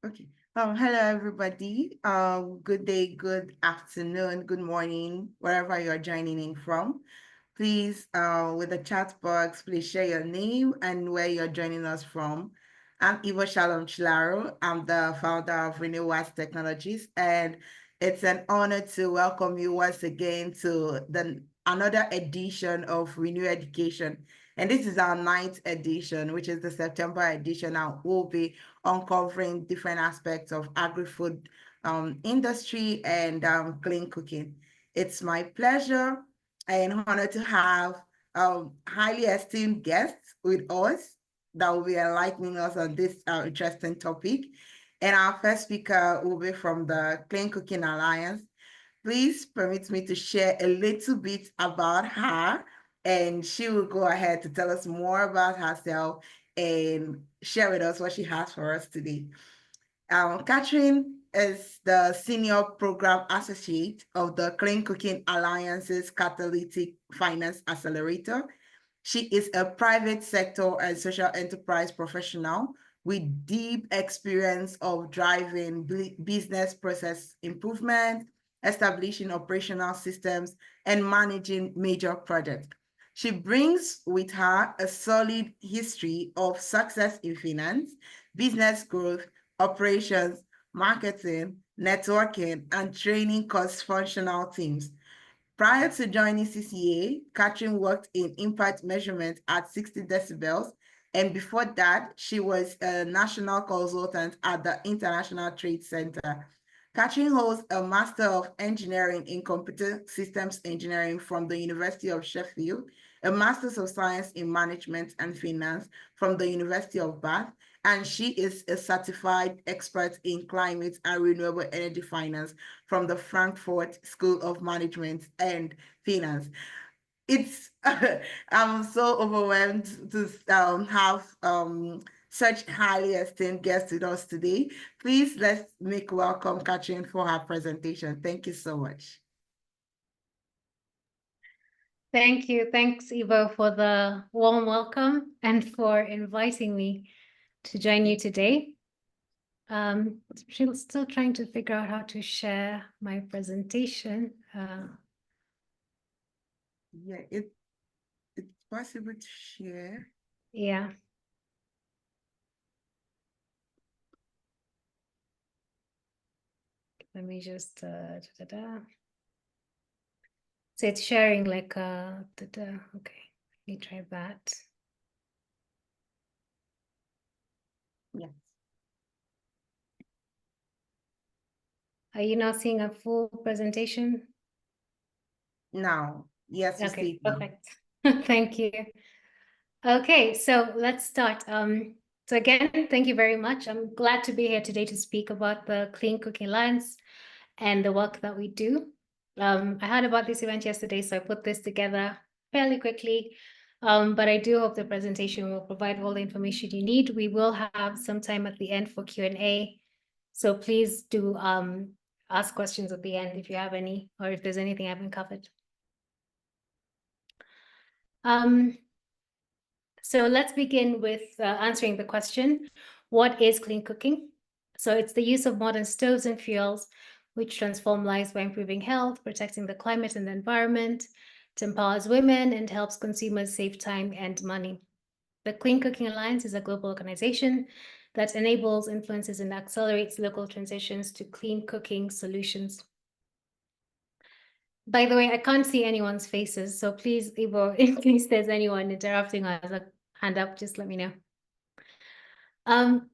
Okay. Hello everybody. Good day, good afternoon, good morning, wherever you're joining in from. Please, with the chat box, please share your name and where you're joining us from. I'm Ivo Shalom Chilaro. I'm the founder of Renewal Technologies, and it's an honor to welcome you once again to another edition of Renew Education. And this is our 9th edition, which is the September edition, and we'll be uncovering different aspects of agri-food industry and clean cooking. It's my pleasure and honor to have highly esteemed guests with us that will be enlightening us on this interesting topic. And our first speaker will be from the Clean Cooking Alliance. Please permit me to share a little bit about her, and she will go ahead to tell us more about herself and share with us what she has for us today. Catherine is the Senior Program Associate of the Clean Cooking Alliance's Catalytic Finance Accelerator. She is a private sector and social enterprise professional with deep experience of driving business process improvement, establishing operational systems, and managing major projects. She brings with her a solid history of success in finance, business growth, operations, marketing, networking, and training cross-functional teams. Prior to joining CCA, Catherine worked in impact measurement at 60 decibels, and before that, she was a national consultant at the International Trade Center. Catherine holds a Master of Engineering in Computer Systems Engineering from the University of Sheffield, a Master's of Science in Management and Finance from the University of Bath, and she is a certified expert in climate and renewable energy finance from the Frankfurt School of Management and Finance. I'm so overwhelmed to have such highly esteemed guests with us today. Please let's make welcome Catherine for her presentation. Thank you so much. Thank you. Thanks, Ivo, for the warm welcome and for inviting me to join you today. Still trying to figure out how to share my presentation. Yeah, it's possible to share. Yeah. Let me just So it's sharing like okay, let me try that. Yes. Are you now seeing a full presentation? Now, yes, we Okay, see. perfect. Thank you. Okay, so let's start. So again, thank you very much. I'm glad to be here today to speak about the Clean Cooking Alliance and the work that we do. I heard about this event yesterday, so I put this together fairly quickly. But I do hope the presentation will provide all the information you need. We will have some time at the end for Q&A. So please do ask questions at the end if you have any, or if there's anything I haven't covered. So let's begin with answering the question, what is clean cooking? So it's the use of modern stoves and fuels which transform lives by improving health, protecting the climate and the environment. It empowers women and helps consumers save time and money. The Clean Cooking Alliance is a global organization that enables, influences, and accelerates local transitions to clean cooking solutions. By the way, I can't see anyone's faces, so please, Ivo, in case there's anyone interrupting us, a hand up, just let me know.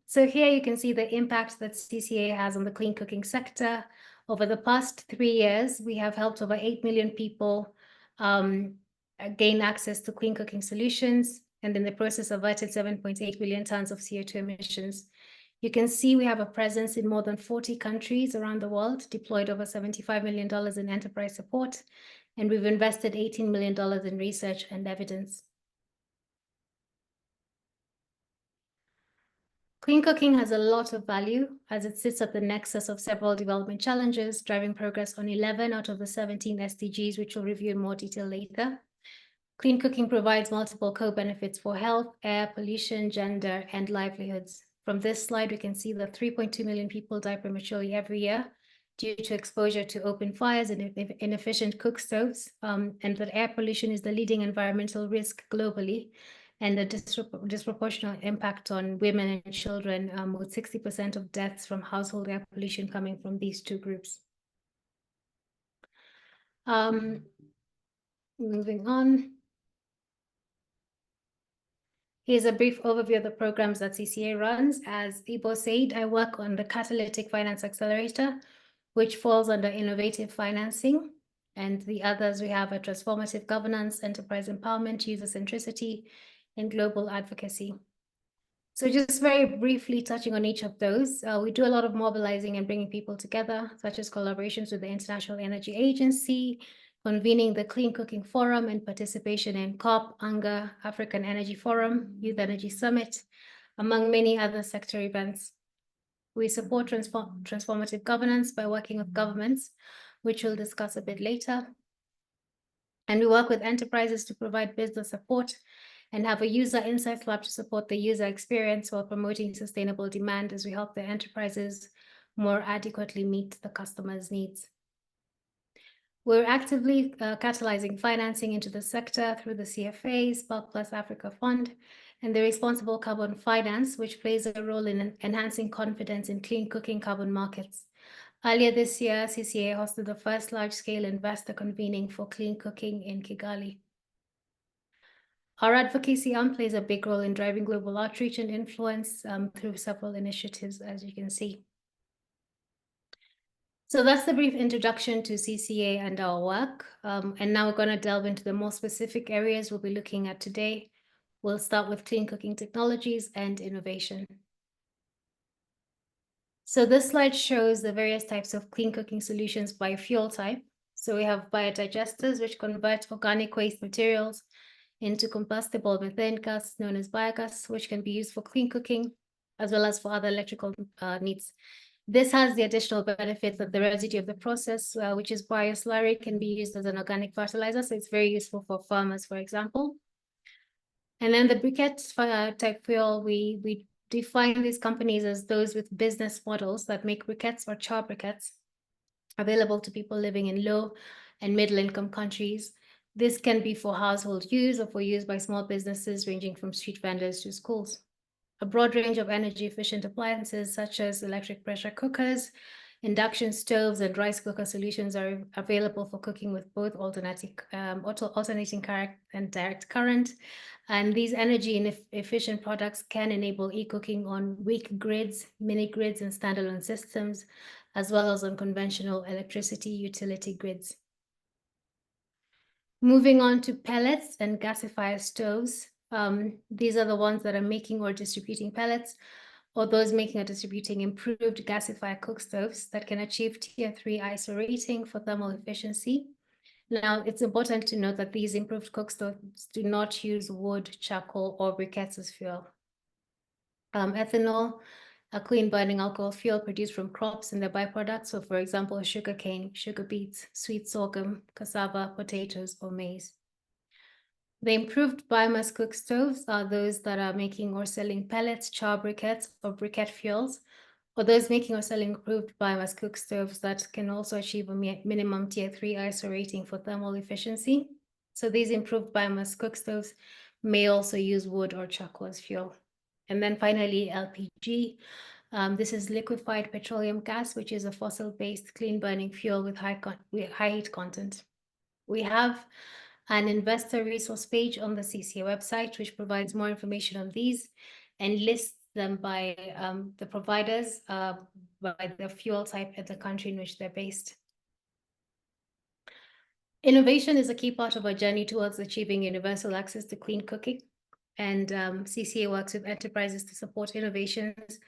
So here you can see the impact that CCA has on the clean cooking sector. Over the past 3 years, we have helped over 8 million people gain access to clean cooking solutions, and in the process averted 7.8 billion tons of CO2 emissions. You can see we have a presence in more than 40 countries around the world, deployed over $75 million in enterprise support, and we've invested $18 million in research and evidence. Clean cooking has a lot of value as it sits at the nexus of several development challenges, driving progress on 11 out of the 17 SDGs, which we'll review in more detail later. Clean cooking provides multiple co-benefits for health, air, pollution, gender, and livelihoods. From this slide, we can see that 3.2 million people die prematurely every year due to exposure to open fires and inefficient cook stoves, and that air pollution is the leading environmental risk globally, and the disproportionate impact on women and children, with 60% of deaths from household air pollution coming from these two groups. Moving on. Here's a brief overview of the programs that CCA runs. As Ibo said, I work on the Catalytic Finance Accelerator, which falls under innovative financing. And the others, we have a transformative governance, enterprise empowerment, user centricity, and global advocacy. So just very briefly touching on each of those, we do a lot of mobilizing and bringing people together, such as collaborations with the International Energy Agency, convening the Clean Cooking Forum, and participation in COP, ANGA, African Energy Forum, Youth Energy Summit, among many other sector events. We support transformative governance by working with governments, which we'll discuss a bit later. And we work with enterprises to provide business support and have a user insights lab to support the user experience while promoting sustainable demand as we help the enterprises more adequately meet the customer's needs. We're actively catalyzing financing into the sector through the CFA, Spark Plus Africa Fund, and the Responsible Carbon Finance, which plays a role in enhancing confidence in clean cooking carbon markets. Earlier this year, CCA hosted the first large-scale investor convening for clean cooking in Kigali. Our advocacy arm plays a big role in driving global outreach and influence through several initiatives, as you can see. So that's the brief introduction to CCA and our work. And now we're going to delve into the more specific areas we'll be looking at today. We'll start with clean cooking technologies and innovation. So this slide shows the various types of clean cooking solutions by fuel type. So we have biodigesters, which convert organic waste materials into combustible methane gas known as biogas, which can be used for clean cooking, as well as for other electrical needs. This has the additional benefit that the residue of the process, which is bioslurry, can be used as an organic fertilizer. So it's very useful for farmers, for example. And then the briquette type fuel, we define these companies as those with business models that make briquettes or char briquettes available to people living in low and middle income countries. This can be for household use or for use by small businesses ranging from street vendors to schools. A broad range of energy efficient appliances such as electric pressure cookers, induction stoves, and rice cooker solutions are available for cooking with both alternating current and direct current. And these energy efficient products can enable e-cooking on weak grids, mini grids, and standalone systems, as well as on conventional electricity utility grids. Moving on to pellets and gasifier stoves. These are the ones that are making or distributing pellets, or those making or distributing improved gasifier cook stoves that can achieve Tier 3 ISO rating for thermal efficiency. Now, it's important to note that these improved cook stoves do not use wood, charcoal, or briquettes as fuel. Ethanol, a clean burning alcohol fuel produced from crops and their byproducts. So for example, sugarcane, sugar beets, sweet sorghum, cassava, potatoes, or maize. The improved biomass cook stoves are those that are making or selling pellets, char briquettes, or briquette fuels, or those making or selling improved biomass cook stoves that can also achieve a minimum Tier 3 ISO rating for thermal efficiency. So these improved biomass cook stoves may also use wood or charcoal as fuel. And then finally, LPG. This is liquefied petroleum gas, which is a fossil-based clean burning fuel with high heat content. We have an investor resource page on the CCA website, which provides more information on these and lists them by the providers, by the fuel type and the country in which they're based. Innovation is a key part of our journey towards achieving universal access to clean cooking. And CCA works with enterprises to support innovations,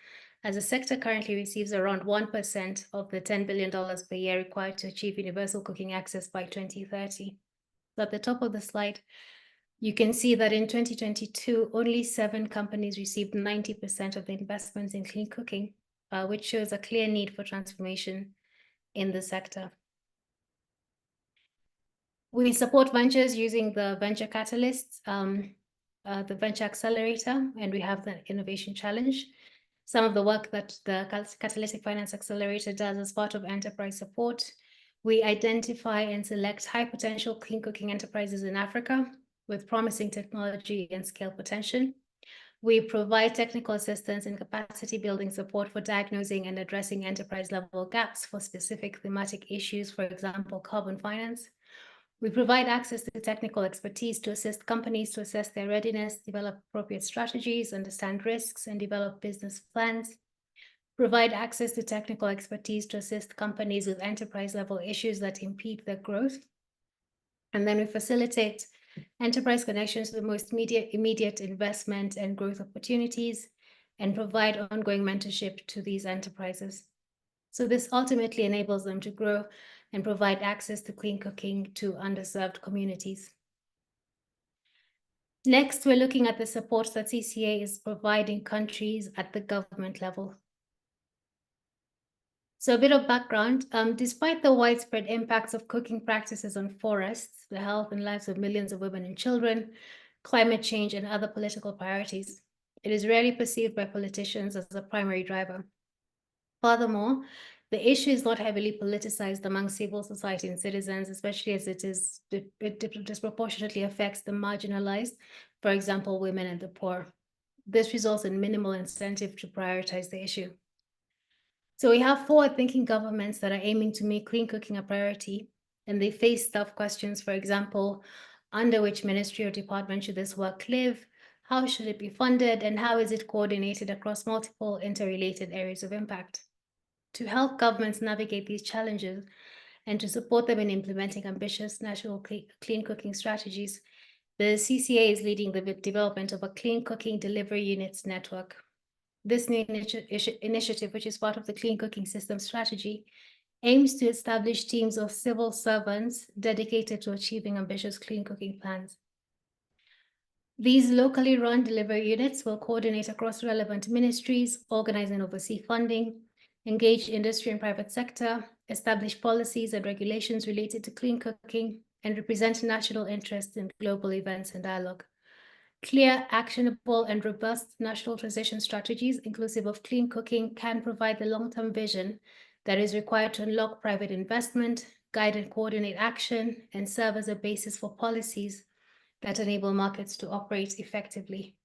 as the sector currently receives around 1% of the $10 billion per year required to achieve universal cooking access by 2030. So at the top of the slide, you can see that in 2022, only 7 companies received 90% of the investments in clean cooking, which shows a clear need for transformation in the sector. We support ventures using the venture catalysts, the venture accelerator, and we have the innovation challenge. some of the work that the Catalytic Finance Accelerator does as part of enterprise support. We identify and select high potential clean cooking enterprises in Africa with promising technology and scale potential. We provide technical assistance and capacity building support for diagnosing and addressing enterprise level gaps for specific thematic issues, for example, carbon finance. We provide access to technical expertise to assist companies to assess their readiness, develop appropriate strategies, understand risks, and develop business plans. Provide access to technical expertise to assist companies with enterprise level issues that impede their growth. And then we facilitate enterprise connections to the most immediate investment and growth opportunities, and provide ongoing mentorship to these enterprises. So this ultimately enables them to grow and provide access to clean cooking to underserved communities. Next, we're looking at the support that CCA is providing countries at the government level. So a bit of background, despite the widespread impacts of cooking practices on forests, the health and lives of millions of women and children, climate change, and other political priorities, it is rarely perceived by politicians as a primary driver. Furthermore, the issue is not heavily politicized among civil society and citizens, especially as it disproportionately affects the marginalized, for example, women and the poor. This results in minimal incentive to prioritize the issue. So we have forward-thinking governments that are aiming to make clean cooking a priority, and they face tough questions, for example, under which ministry or department should this work live, how should it be funded, and how is it coordinated across multiple interrelated areas of impact? To help governments navigate these challenges and to support them in implementing ambitious national clean cooking strategies, the CCA is leading the development of a clean cooking delivery units network. This new initiative, which is part of the Clean Cooking System strategy, aims to establish teams of civil servants dedicated to achieving ambitious clean cooking plans. These locally run delivery units will coordinate across relevant ministries, organize and oversee funding, engage industry and private sector, establish policies and regulations related to clean cooking, and represent national interests in global events and dialogue. Clear, actionable, and robust national transition strategies, inclusive of clean cooking, can provide the long-term vision that is required to unlock private investment, guide and coordinate action, and serve as a basis for policies that enable markets to operate effectively.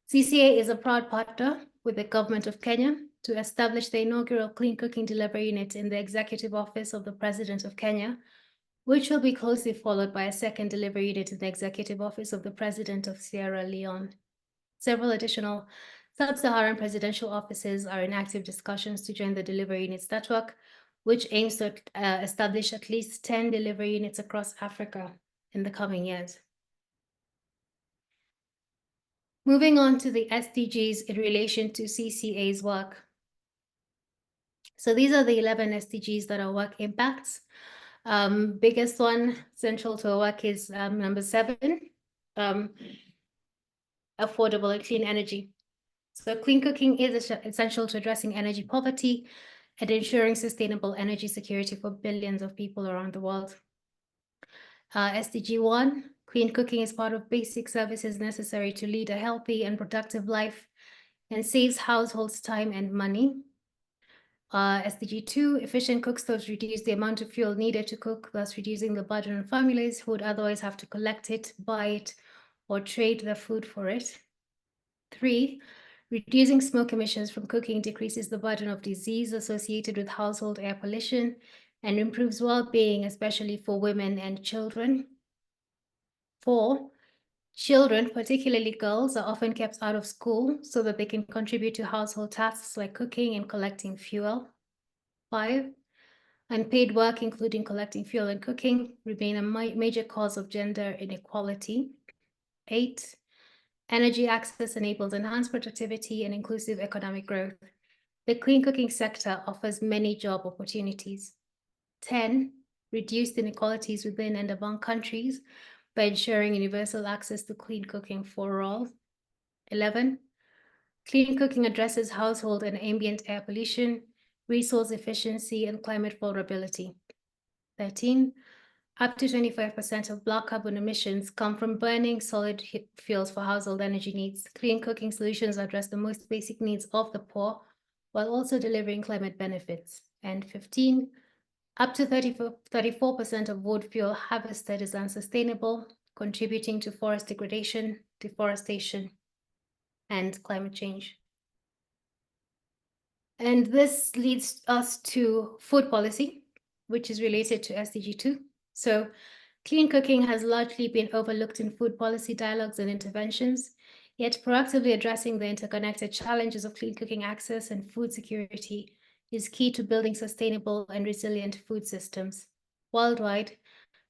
CCA is a proud partner with the Government of Kenya to establish the inaugural Clean Cooking Delivery Unit in the Executive Office of the President of Kenya, which will be closely followed by a second delivery unit in the Executive Office of the President of Sierra Leone. Several additional sub-Saharan presidential offices are in active discussions to join the delivery units network, which aims to establish at least 10 delivery units across Africa in the coming years. Moving on to the SDGs in relation to CCA's work. So these are the 11 SDGs that our work impacts. Biggest one central to our work is number 7, affordable and clean energy. So clean cooking is essential to addressing energy poverty and ensuring sustainable energy security for billions of people around the world. SDG 1, clean cooking is part of basic services necessary to lead a healthy and productive life and saves households time and money. SDG 2, efficient cook stoves reduce the amount of fuel needed to cook, thus reducing the burden on families who would otherwise have to collect it, buy it, or trade their food for it. 3, reducing smoke emissions from cooking decreases the burden of disease associated with household air pollution and improves well-being, especially for women and children. 4, children, particularly girls, are often kept out of school so that they can contribute to household tasks like cooking and collecting fuel. 5, unpaid work, including collecting fuel and cooking, remain a major cause of gender inequality. 8, energy access enables enhanced productivity and inclusive economic growth. The clean cooking sector offers many job opportunities. 10, reduced inequalities within and among countries by ensuring universal access to clean cooking for all. 11, clean cooking addresses household and ambient air pollution, resource efficiency, and climate vulnerability. 13, Up to 25% of black carbon emissions come from burning solid fuels for household energy needs. Clean cooking solutions address the most basic needs of the poor while also delivering climate benefits. And 15, up to 34% of wood fuel harvested is unsustainable, contributing to forest degradation, deforestation, and climate change. And this leads us to food policy, which is related to SDG 2. So clean cooking has largely been overlooked in food policy dialogues and interventions, yet proactively addressing the interconnected challenges of clean cooking access and food security is key to building sustainable and resilient food systems. Worldwide,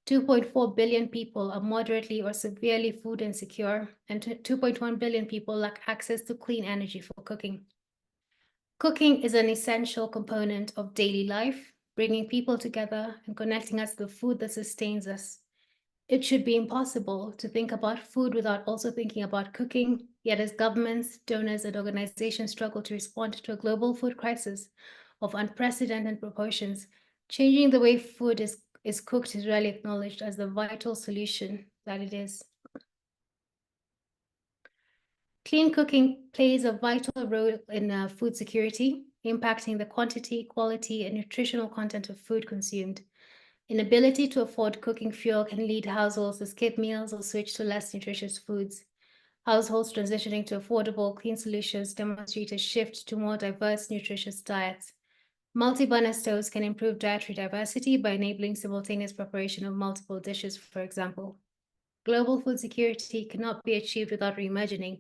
2.4 billion people are moderately or severely food insecure, and 2.1 billion people lack access to clean energy for cooking. Cooking is an essential component of daily life, bringing people together and connecting us to the food that sustains us. It should be impossible to think about food without also thinking about cooking, yet as governments, donors, and organizations struggle to respond to a global food crisis of unprecedented proportions, changing the way food is cooked is rarely acknowledged as the vital solution that it is. Clean cooking plays a vital role in food security, impacting the quantity, quality, and nutritional content of food consumed. Inability to afford cooking fuel can lead households to skip meals or switch to less nutritious foods. Households transitioning to affordable, clean solutions demonstrate a shift to more diverse, nutritious diets. Multi-burner stoves can improve dietary diversity by enabling simultaneous preparation of multiple dishes, for example. Global food security cannot be achieved without reimagining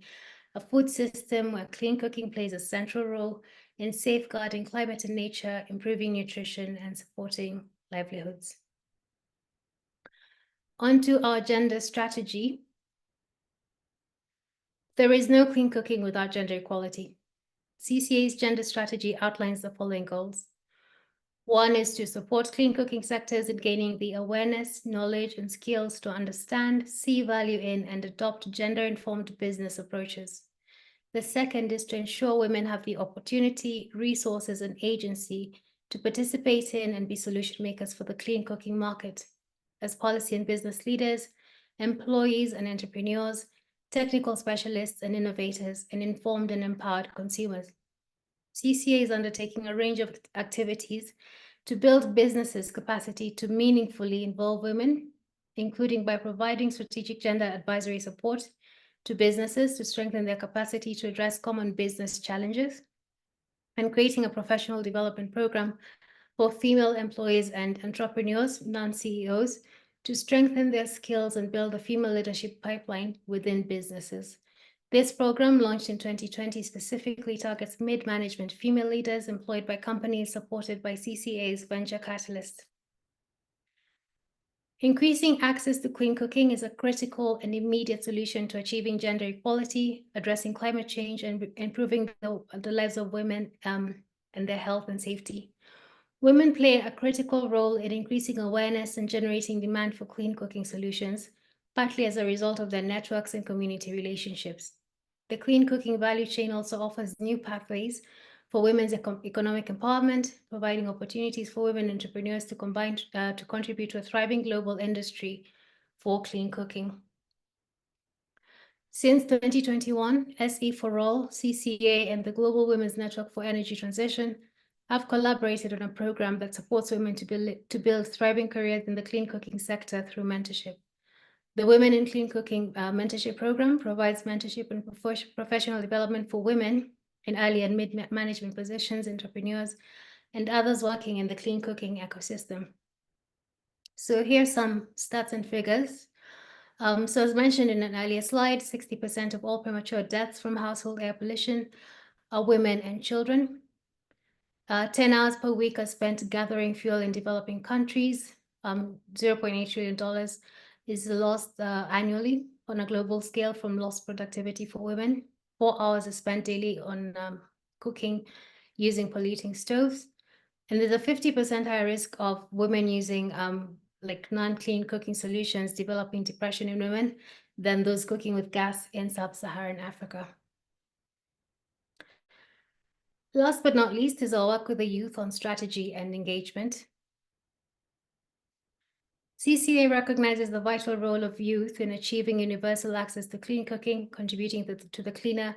a food system where clean cooking plays a central role in safeguarding climate and nature, improving nutrition, and supporting livelihoods. Onto our gender strategy. There is no clean cooking without gender equality. CCA's gender strategy outlines the following goals. One is to support clean cooking sectors in gaining the awareness, knowledge, and skills to understand, see value in, and adopt gender-informed business approaches. The second is to ensure women have the opportunity, resources, and agency to participate in and be solution makers for the clean cooking market. As policy and business leaders, employees and entrepreneurs, technical specialists and innovators, and informed and empowered consumers. CCA is undertaking a range of activities to build businesses' capacity to meaningfully involve women, including by providing strategic gender advisory support to businesses to strengthen their capacity to address common business challenges, and creating a professional development program for female employees and entrepreneurs, non-CEOs, to strengthen their skills and build a female leadership pipeline within businesses. This program, launched in 2020, specifically targets mid-management female leaders employed by companies supported by CCA's Venture Catalyst. Increasing access to clean cooking is a critical and immediate solution to achieving gender equality, addressing climate change, and improving the lives of women and their health and safety. Women play a critical role in increasing awareness and generating demand for clean cooking solutions, partly as a result of their networks and community relationships. The clean cooking value chain also offers new pathways for women's economic empowerment, providing opportunities for women entrepreneurs to contribute to a thriving global industry for clean cooking. Since 2021, SE for All, CCA, and the Global Women's Network for Energy Transition have collaborated on a program that supports women to build thriving careers in the clean cooking sector through mentorship. The Women in Clean Cooking mentorship program provides mentorship and professional development for women in early and mid-management positions, entrepreneurs, and others working in the clean cooking ecosystem. So here's some stats and figures. So as mentioned in an earlier slide, 60% of all premature deaths from household air pollution are women and children. 10 hours per week are spent gathering fuel in developing countries. $0.8 trillion is lost annually on a global scale from lost productivity for women. 4 hours are spent daily on cooking using polluting stoves. And there's a 50% higher risk of women using like non-clean cooking solutions developing depression in women than those cooking with gas in sub-Saharan Africa. Last but not least is our work with the youth on strategy and engagement. CCA recognizes the vital role of youth in achieving universal access to clean cooking, contributing to the cleaner,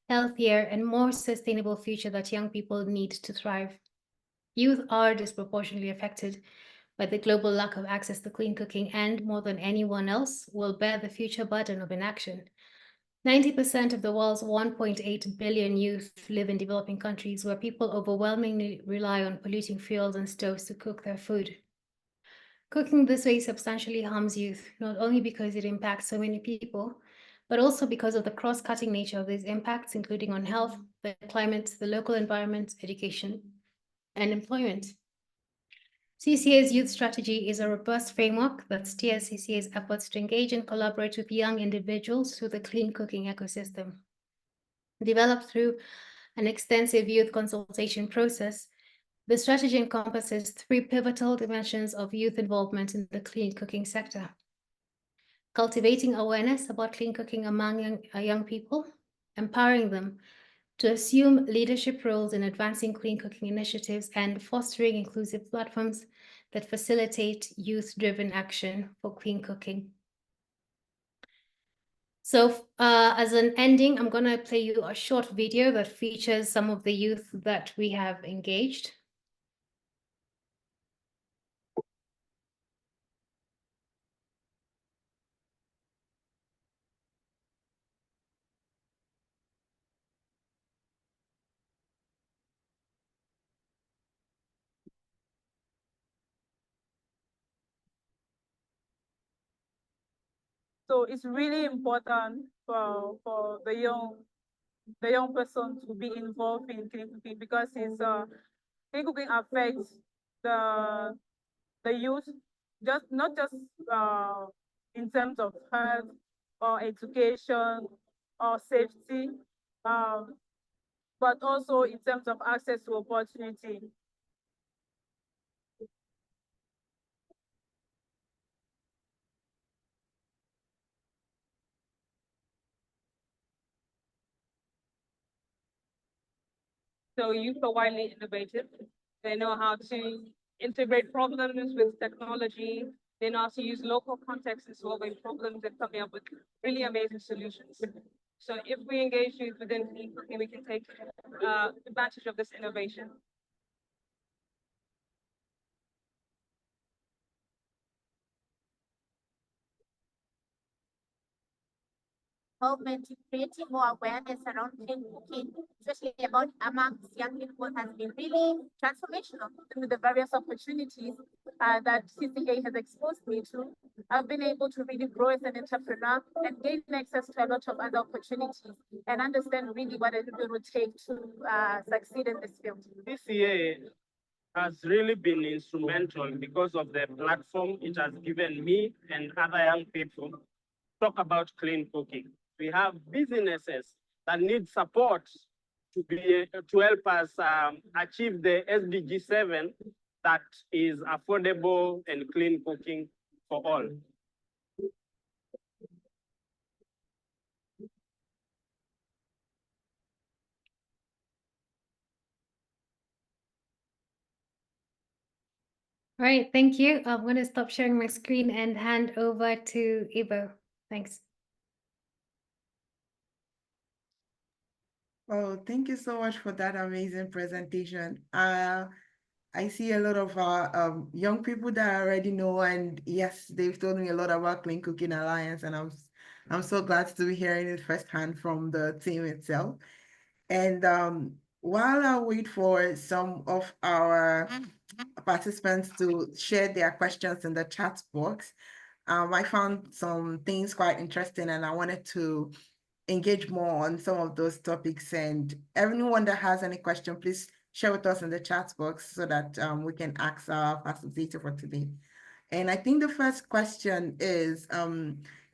healthier, and more sustainable future that young people need to thrive. Youth are disproportionately affected by the global lack of access to clean cooking and, more than anyone else, will bear the future burden of inaction. 90% of the world's 1.8 billion youth live in developing countries where people overwhelmingly rely on polluting fuels and stoves to cook their food. Cooking this way substantially harms youth, not only because it impacts so many people, but also because of the cross-cutting nature of these impacts, including on health, the climate, the local environment, education, and employment. CCA's youth strategy is a robust framework that steers CCA's efforts to engage and collaborate with young individuals through the clean cooking ecosystem. Developed through an extensive youth consultation process, the strategy encompasses three pivotal dimensions of youth involvement in the clean cooking sector: cultivating awareness about clean cooking among young people, empowering them to assume leadership roles in advancing clean cooking initiatives, and fostering inclusive platforms that facilitate youth-driven action for clean cooking. So as an ending, I'm going to play you a short video that features some of the youth that we have engaged. So it's really important for the young person to be involved in clean cooking, because clean cooking affects the youth, not just in terms of health or education or safety, but also in terms of access to opportunity. So youth are widely innovative. They know how to integrate problems with technology. They know how to use local context in solving problems and coming up with really amazing solutions. So if we engage youth within clean cooking, we can take advantage of this innovation. Movement to creating more awareness around clean cooking, especially about amongst young people, has been really transformational through the various opportunities that CCA has exposed me to. I've been able to really grow as an entrepreneur and gain access to a lot of other opportunities and understand really what it will take to succeed in this field. CCA has really been instrumental because of the platform it has given me and other young people to talk about clean cooking. We have businesses that need support to help us achieve the SDG 7, that is affordable and clean cooking for all. All right, thank you. I'm going to stop sharing my screen and hand over to Ivo. Thanks. Oh, thank you so much for that amazing presentation. I see a lot of young people that I already know, and yes, they've told me a lot about Clean Cooking Alliance, and I'm so glad to be hearing it firsthand from the team itself. And while I wait for some of our participants to share their questions in the chat box, I found some things quite interesting, and I wanted to engage more on some of those topics. And everyone that has any question, please share with us in the chat box so that we can ask our facilitator for today. And I think the first question is,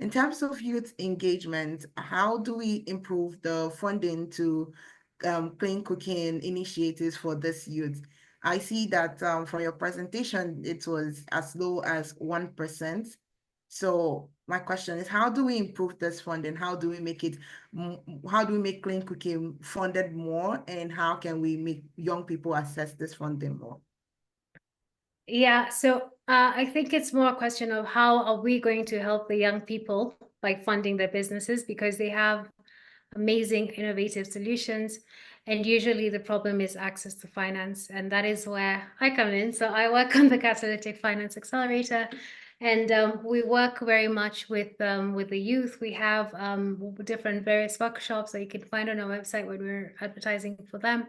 in terms of youth engagement, how do we improve the funding to clean cooking initiatives for this youth? I see that from your presentation, it was as low as 1%. So my question is, how do we improve this funding? How do we make it, how do we make clean cooking funded more? And how can we make young people access this funding more? Yeah, so I think it's more a question of how are we going to help the young people by funding their businesses, because they have amazing innovative solutions, and usually the problem is access to finance, and that is where I come in. So I work on the Catalytic Finance Accelerator, and we work very much with the youth. We have different various workshops that you can find on our website when we're advertising for them.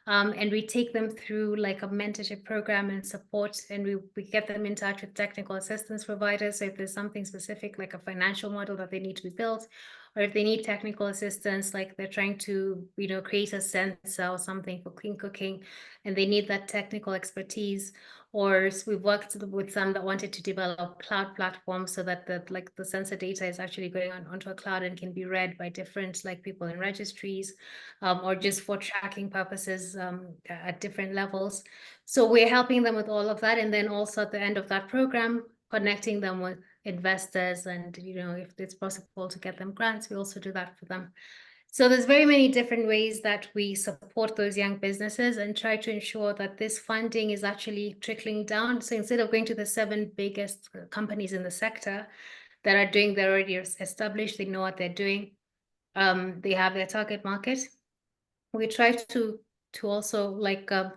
And we take them through like a mentorship program and support, and we get them in touch with technical assistance providers. So if there's something specific, like a financial model that they need to be built, or if they need technical assistance, like they're trying to, create a sensor or something for clean cooking, and they need that technical expertise. Or we've worked with some that wanted to develop cloud platforms so that the sensor data is actually going onto a cloud and can be read by different people in registries, or just for tracking purposes at different levels. So we're helping them with all of that, and then also at the end of that program, connecting them with investors, and if it's possible to get them grants, we also do that for them. So there's very many different ways that we support those young businesses and try to ensure that this funding is actually trickling down. So instead of going to the 7 biggest companies in the sector that are doing, they're already established, they know what they're doing, they have their target market, we try to also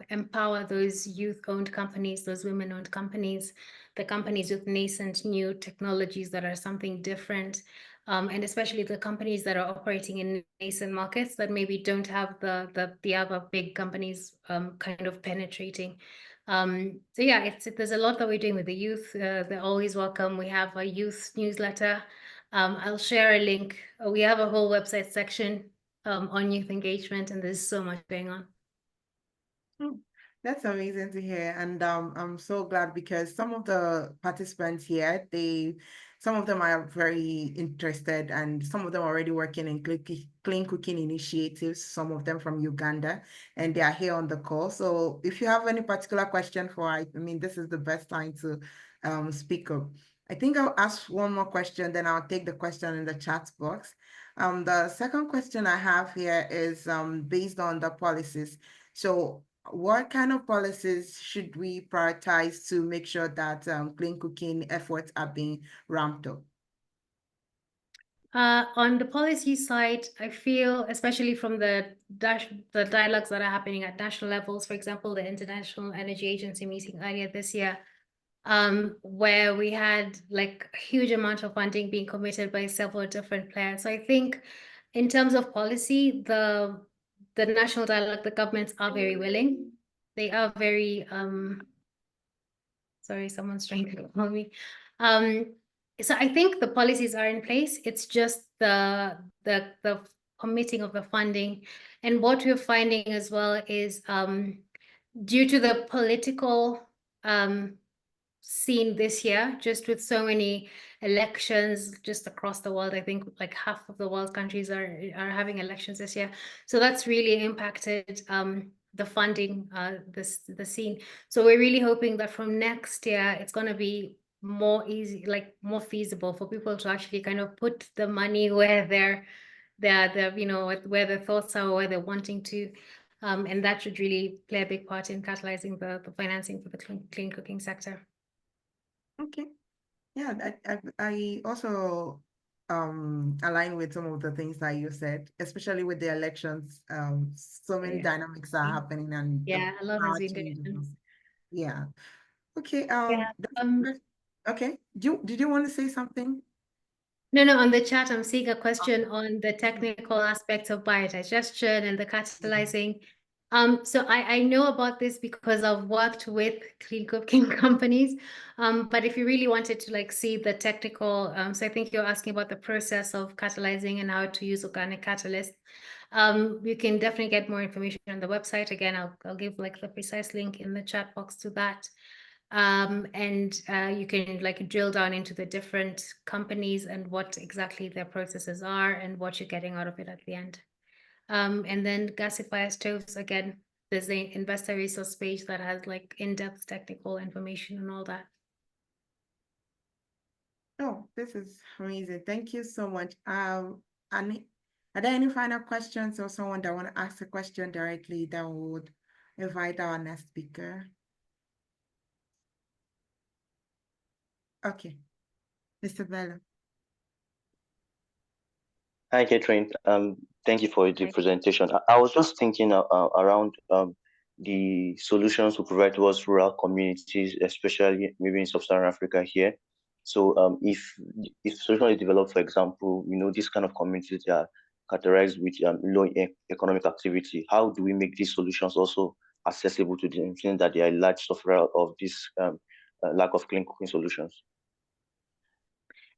empower those youth-owned companies, those women-owned companies, the companies with nascent new technologies that are something different, and especially the companies that are operating in nascent markets that maybe don't have the other big companies kind of penetrating. So yeah, there's a lot that we're doing with the youth. They're always welcome. We have a youth newsletter. I'll share a link. We have a whole website section on youth engagement, and there's so much going on. That's amazing to hear, and I'm so glad because some of the participants here, some of them are very interested, and some of them are already working in clean cooking initiatives, some of them from Uganda, and they are here on the call. So if you have any particular question I mean, this is the best time to speak up. I think I'll ask one more question, then I'll take the question in the chat box. The second question I have here is based on the policies. So what kind of policies should we prioritize to make sure that clean cooking efforts are being ramped up? On the policy side, I feel, especially from the dialogues that are happening at national levels, for example, the International Energy Agency meeting earlier this year, where we had like a huge amount of funding being committed by several different players. So I think in terms of policy, the national dialogue, the governments are very willing. They are very, sorry, someone's trying to call me. So I think the policies are in place. It's just the committing of the funding. And what we're finding as well is due to the political scene this year, just with so many elections just across the world. I think like half of the world countries are having elections this year. So that's really impacted the funding, the scene. So we're really hoping that from next year, it's going to be more easy, like more feasible for people to actually kind of put the money where where their thoughts are, where they're wanting to. And that should really play a big part in catalyzing the financing for the clean cooking sector. Okay. Yeah, I also align with some of the things that you said, especially with the elections. So many dynamics are happening, and yeah, a lot has power been changes. going on. Yeah. Okay. Yeah. Okay. Did you want to say something? No, on the chat, I'm seeing a question on the technical aspects of biodigestion and the catalyzing. So I know about this because I've worked with clean cooking companies. But if you really wanted to like see the technical, so I think you're asking about the process of catalyzing and how to use organic catalyst. You can definitely get more information on the website. Again, I'll give like the precise link in the chat box to that. And you can like drill down into the different companies and what exactly their processes are and what you're getting out of it at the end. And then gasifier stoves, again, there's the investor resource page that has like in-depth technical information and all that. Oh, this is amazing. Thank you so much. And are there any final questions or someone that want to ask a question directly that would invite our next speaker? Okay, Mr. Bello. Hi, Catherine. Thank you for the presentation. I was just thinking around the solutions we provide towards rural communities, especially maybe in Sub-Saharan Africa here. So if solution is developed, for example, these kind of communities that are characterized with low economic activity, how do we make these solutions also accessible to them, since that they are large sufferer of this lack of clean cooking solutions?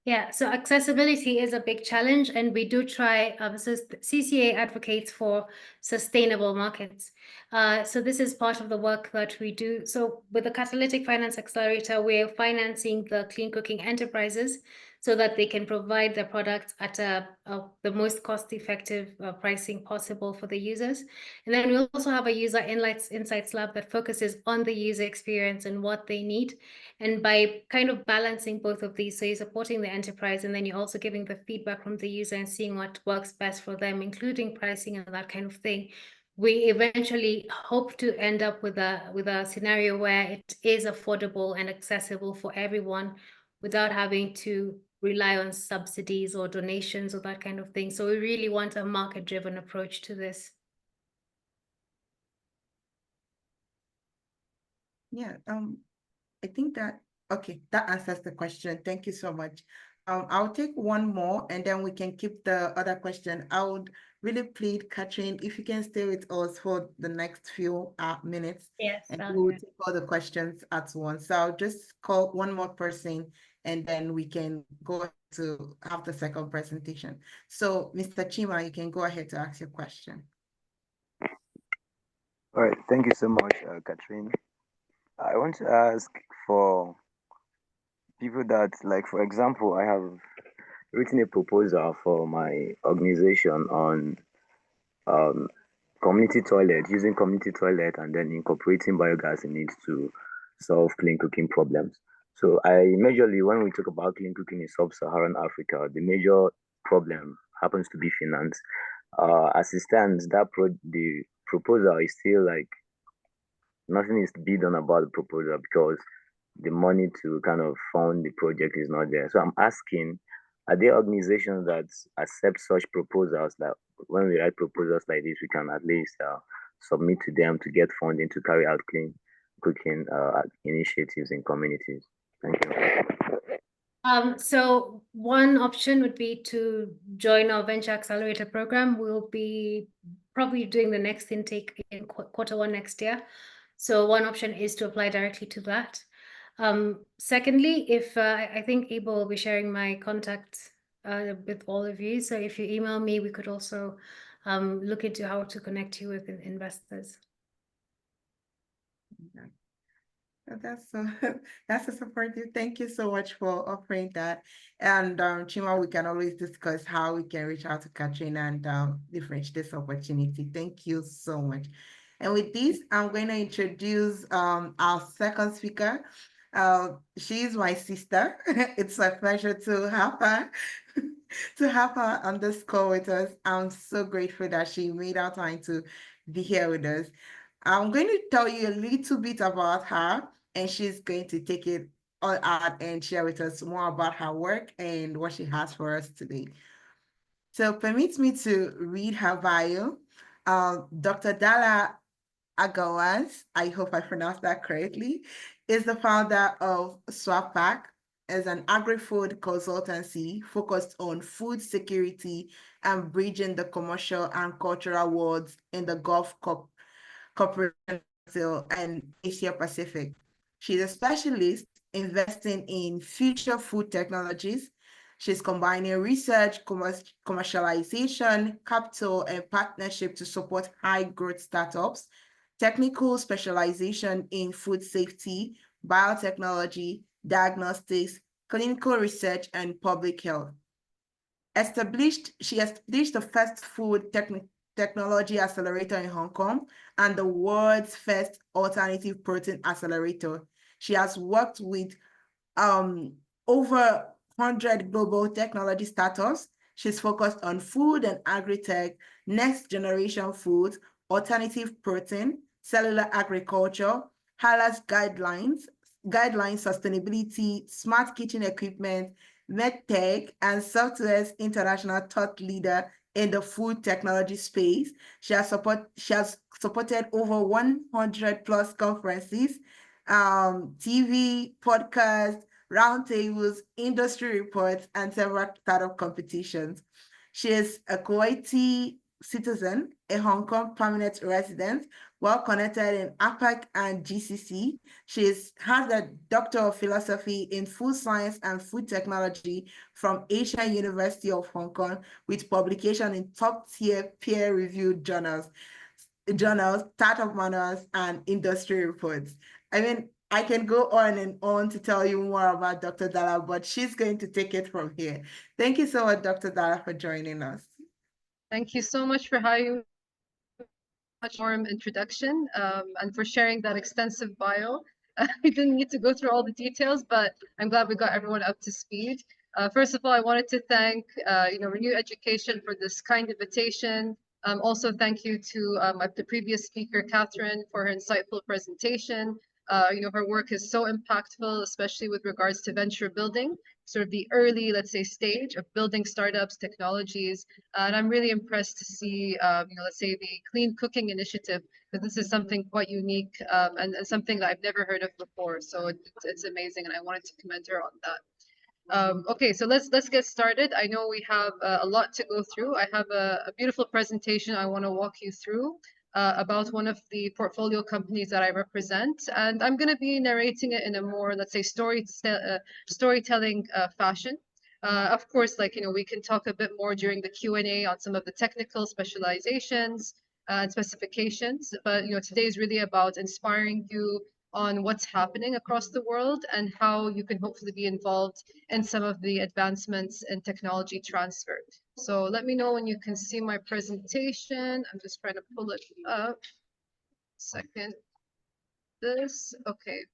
Yeah, so accessibility is a big challenge, and we do try, so CCA advocates for sustainable markets. So this is part of the work that we do. So with the Catalytic Finance Accelerator, we're financing the clean cooking enterprises so that they can provide their products at the most cost-effective pricing possible for the users. And then we also have a user insights lab that focuses on the user experience and what they need. And by kind of balancing both of these, so you're supporting the enterprise and then you're also giving the feedback from the user and seeing what works best for them, including pricing and that kind of thing, we eventually hope to end up with a scenario where it is affordable and accessible for everyone without having to rely on subsidies or donations or that kind of thing. So we really want a market-driven approach to this. Yeah, I think that, okay, that answers the question. Thank you so much. I'll take one more and then we can keep the other question. I would really plead, Catherine, if you can stay with us for the next few minutes. Yes. And we will take all the questions at once. So I'll just call one more person and then we can go to have the second presentation. So Mr. Chima, you can go ahead to ask your question. All right, thank you so much, Catherine. I want to ask for people that, like, for example, I have written a proposal for my organization on community toilet, using community toilet and then incorporating biogas in it to solve clean cooking problems. So majorly, when we talk about clean cooking in sub-Saharan Africa, the major problem happens to be finance. As it stands, the proposal is still like, nothing is to be done about the proposal because the money to kind of fund the project is not there. So I'm asking, are there organizations that accept such proposals, that when we write proposals like this, we can at least submit to them to get funding to carry out clean cooking initiatives in communities? Thank you. So one option would be to join our Venture Accelerator program. We'll be probably doing the next intake in Q1 next year. So one option is to apply directly to that. Secondly, if I think Abel will be sharing my contact with all of you. So if you email me, we could also look into how to connect you with investors. Okay. That's so that's a supportive. Thank you so much for offering that. And Chima, we can always discuss how we can reach out to Catherine and leverage this opportunity. Thank you so much. And with this, I'm going to introduce our second speaker. She's my sister. It's a pleasure to have her on this call with us. I'm so grateful that she made our time to be here with us. I'm going to tell you a little bit about her, and she's going to take it all out and share with us more about her work and what she has for us today. So permit me to read her bio. Dr. Dala Agawaz, I hope I pronounced that correctly, is the founder of SWAPAC, as an agri-food consultancy focused on food security and bridging the commercial and cultural worlds in the Gulf Cooperation and Asia Pacific. She's a specialist investing in future food technologies. She's combining research, commercialization, capital, and partnership to support high-growth startups, technical specialization in food safety, biotechnology, diagnostics, clinical research, and public health. She established the first food technology accelerator in Hong Kong and the world's first alternative protein accelerator. She has worked with over 100 global technology startups. She's focused on food and agri-tech, next generation foods, alternative protein, cellular agriculture, HALA's guidelines, guidelines, sustainability, smart kitchen equipment, medtech, and Southwest International thought leader in the food technology space. She has supported over 100 plus conferences, TV, podcasts, roundtables, industry reports, and several startup competitions. She is a Kuwaiti citizen, a Hong Kong permanent resident, well connected in APAC and GCC. She has a Doctor of Philosophy in Food Science and Food Technology from Asian University of Hong Kong, with publication in top-tier peer-reviewed journals, startup manuals, and industry reports. I mean, I can go on and on to tell you more about Dr. Dalla, but she's going to take it from here. Thank you so much, Dr. Dalla, for joining us. Thank you so much for having much warm introduction and for sharing that extensive bio. We didn't need to go through all the details, but I'm glad we got everyone up to speed. First of all, I wanted to thank Renew Education for this kind invitation. Also, thank you to the previous speaker, Catherine, for her insightful presentation. Her work is so impactful, especially with regards to venture building, sort of the early, let's say, stage of building startups, technologies. And I'm really impressed to see, let's say, the clean cooking initiative, because this is something quite unique and something that I've never heard of before. So it's amazing, and I wanted to commend her on that. Okay, so let's get started. I know we have a lot to go through. I have a beautiful presentation I want to walk you through about one of the portfolio companies that I represent, and I'm going to be narrating it in a more, let's say, storytelling fashion. Of course, we can talk a bit more during the Q&A on some of the technical specializations and specifications, but today is really about inspiring you on what's happening across the world and how you can hopefully be involved in some of the advancements in technology transfer. So let me know when you can see my presentation. I'm just trying to pull it up. Second. Okay.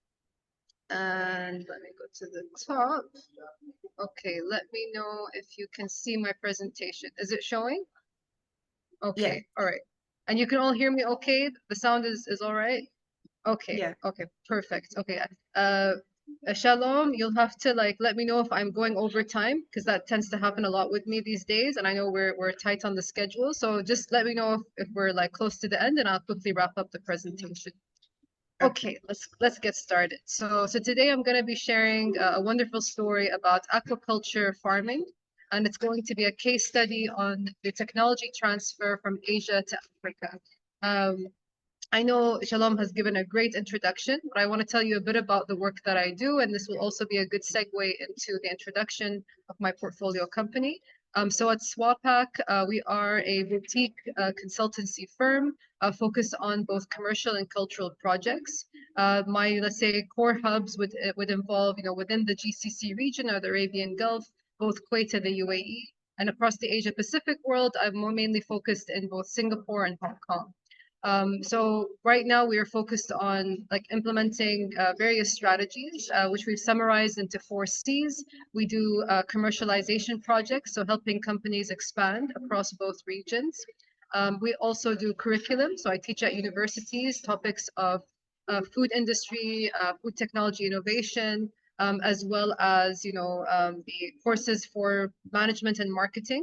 And let me go to the top. Okay, let me know if you can see my presentation. Is it showing? Okay, yeah. All right. And you can all hear me okay? The sound is all right? Okay, yeah. Okay, perfect. Okay. Shalom, you'll have to let me know if I'm going over time, because that tends to happen a lot with me these days, and I know we're tight on the schedule. So just let me know if we're close to the end, and I'll quickly wrap up the presentation. Okay, let's get started. So today I'm going to be sharing a wonderful story about aquaculture farming, and it's going to be a case study on the technology transfer from Asia to Africa. I know Shalom has given a great introduction, but I want to tell you a bit about the work that I do, and this will also be a good segue into the introduction of my portfolio company. So at SWAPAC, we are a boutique consultancy firm focused on both commercial and cultural projects. My, let's say, core hubs would involve, within the GCC region or the Arabian Gulf, both Kuwait and the UAE, and across the Asia Pacific world, I'm more mainly focused in both Singapore and Hong Kong. So right now we are focused on implementing various strategies, which we've summarized into 4 C's. We do commercialization projects, so helping companies expand across both regions. We also do curriculum, so I teach at universities topics of food industry, food technology innovation, as well as the courses for management and marketing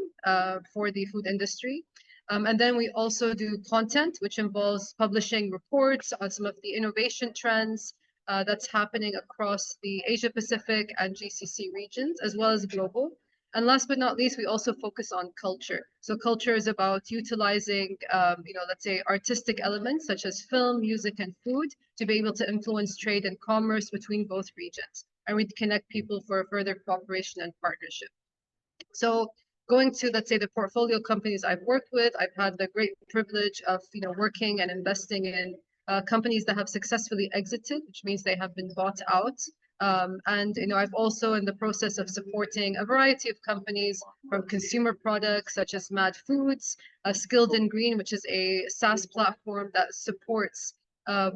for the food industry. And then we also do content, which involves publishing reports on some of the innovation trends that's happening across the Asia Pacific and GCC regions, as well as global. And last but not least, we also focus on culture. So culture is about utilizing, let's say, artistic elements such as film, music, and food to be able to influence trade and commerce between both regions. And we connect people for further cooperation and partnership. So going to, let's say, the portfolio companies I've worked with, I've had the great privilege of, working and investing in companies that have successfully exited, which means they have been bought out. And, I've also in the process of supporting a variety of companies from consumer products such as Mad Foods, Skilled in Green, which is a SaaS platform that supports,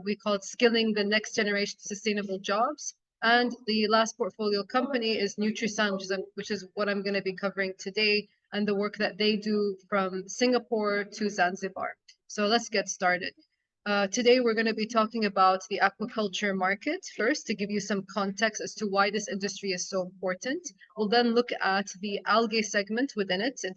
we call it skilling the next generation sustainable jobs. And the last portfolio company is Nutri-SAN, which is what I'm going to be covering today, and the work that they do from Singapore to Zanzibar. So let's get started. Today, we're going to be talking about the aquaculture market first to give you some context as to why this industry is so important. We'll then look at the algae segment within it. And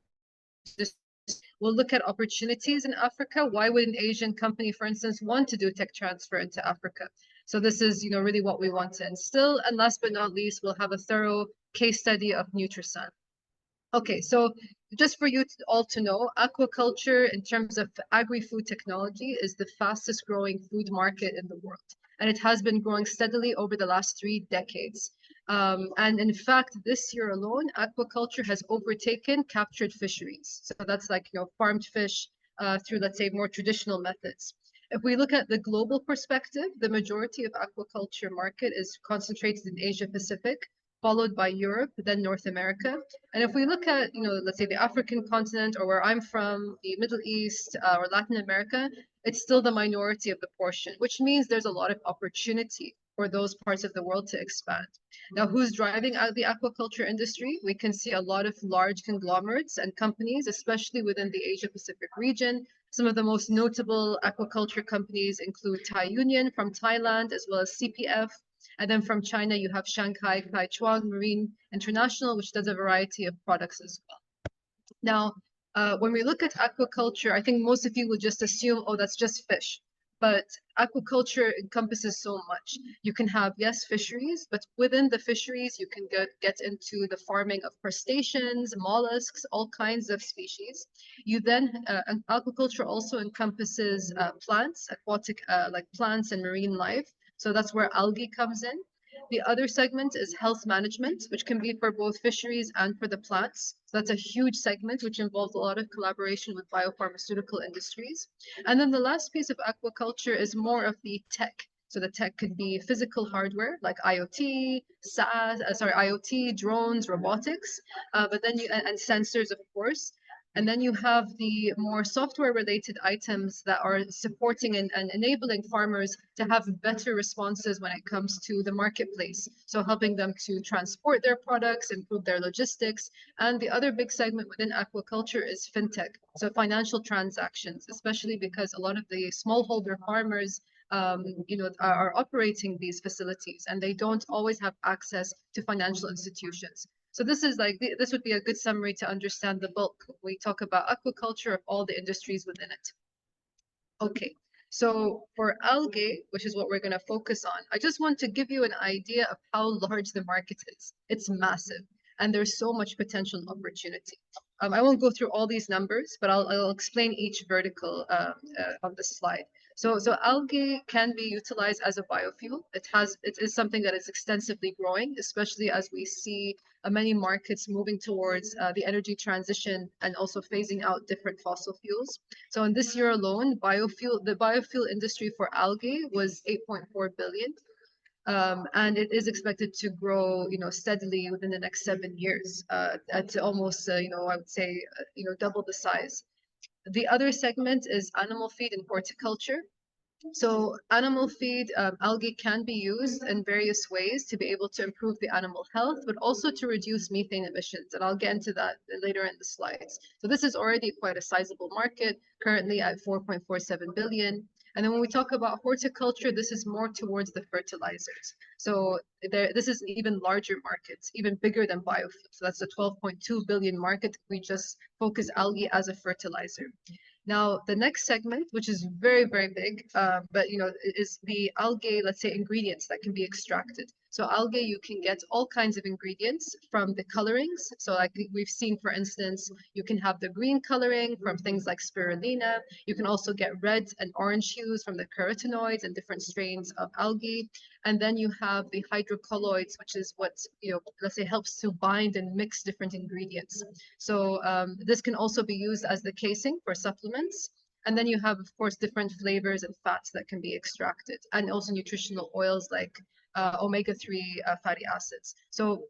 we'll look at opportunities in Africa. Why would an Asian company, for instance, want to do tech transfer into Africa? So this is, really what we want to instill. And last but not least, we'll have a thorough case study of Nutri-SAN. Okay, so just for you all to know, aquaculture in terms of agri-food technology is the fastest growing food market in the world. And it has been growing steadily over the last 3 decades. And in fact, this year alone, aquaculture has overtaken captured fisheries. So that's like, farmed fish through, let's say, more traditional methods. If we look at the global perspective, the majority of aquaculture market is concentrated in Asia Pacific, followed by Europe, then North America. And if we look at, let's say the African continent or where I'm from, the Middle East or Latin America, it's still the minority of the portion, which means there's a lot of opportunity for those parts of the world to expand. Now, who's driving out the aquaculture industry? We can see a lot of large conglomerates and companies, especially within the Asia Pacific region. Some of the most notable aquaculture companies include Thai Union from Thailand, as well as CPF. And then from China, you have Shanghai Kaichuan Marine International, which does a variety of products as well. Now, when we look at aquaculture, I think most of you would just assume, oh, that's just fish. But aquaculture encompasses so much. You can have, yes, fisheries, but within the fisheries, you can get into the farming of crustaceans, mollusks, all kinds of species. You then, aquaculture also encompasses plants, aquatic, like plants and marine life. So that's where algae comes in. The other segment is health management, which can be for both fisheries and for the plants. So that's a huge segment, which involves a lot of collaboration with biopharmaceutical industries. And then the last piece of aquaculture is more of the tech. So the tech could be physical hardware like IoT, IoT, drones, robotics, but then and sensors, of course. And then you have the more software related items that are supporting and enabling farmers to have better responses when it comes to the marketplace. So helping them to transport their products, improve their logistics. And the other big segment within aquaculture is fintech. So financial transactions, especially because a lot of the smallholder farmers are operating these facilities and they don't always have access to financial institutions. So this would be a good summary to understand the bulk. We talk about aquaculture of all the industries within it. Okay, so for algae, which is what we're going to focus on, I just want to give you an idea of how large the market is. It's massive, and there's so much potential and opportunity. I won't go through all these numbers, but I'll explain each vertical on this slide. So algae can be utilized as a biofuel. It is something that is extensively growing, especially as we see many markets moving towards the energy transition and also phasing out different fossil fuels. So in this year alone, the biofuel industry for algae was 8.4 billion. And it is expected to grow, steadily within the next 7 years at almost, I would say, double the size. The other segment is animal feed and horticulture. So animal feed, algae can be used in various ways to be able to improve the animal health, but also to reduce methane emissions. And I'll get into that later in the slides. So this is already quite a sizable market, currently at 4.47 billion. And then when we talk about horticulture, this is more towards the fertilizers. So this is an even larger market, even bigger than biofuel. So that's a 12.2 billion market. We just focus algae as a fertilizer. Now, the next segment, which is very, very big, but is the algae, let's say, ingredients that can be extracted. So algae, you can get all kinds of ingredients from the colorings. So like we've seen, for instance, you can have the green coloring from things like spirulina. You can also get red and orange hues from the carotenoids and different strains of algae. And then you have the hydrocolloids, which is what, let's say, helps to bind and mix different ingredients. So this can also be used as the casing for supplements. And then you have, of course, different flavors and fats that can be extracted, and also nutritional oils like omega-3 fatty acids. So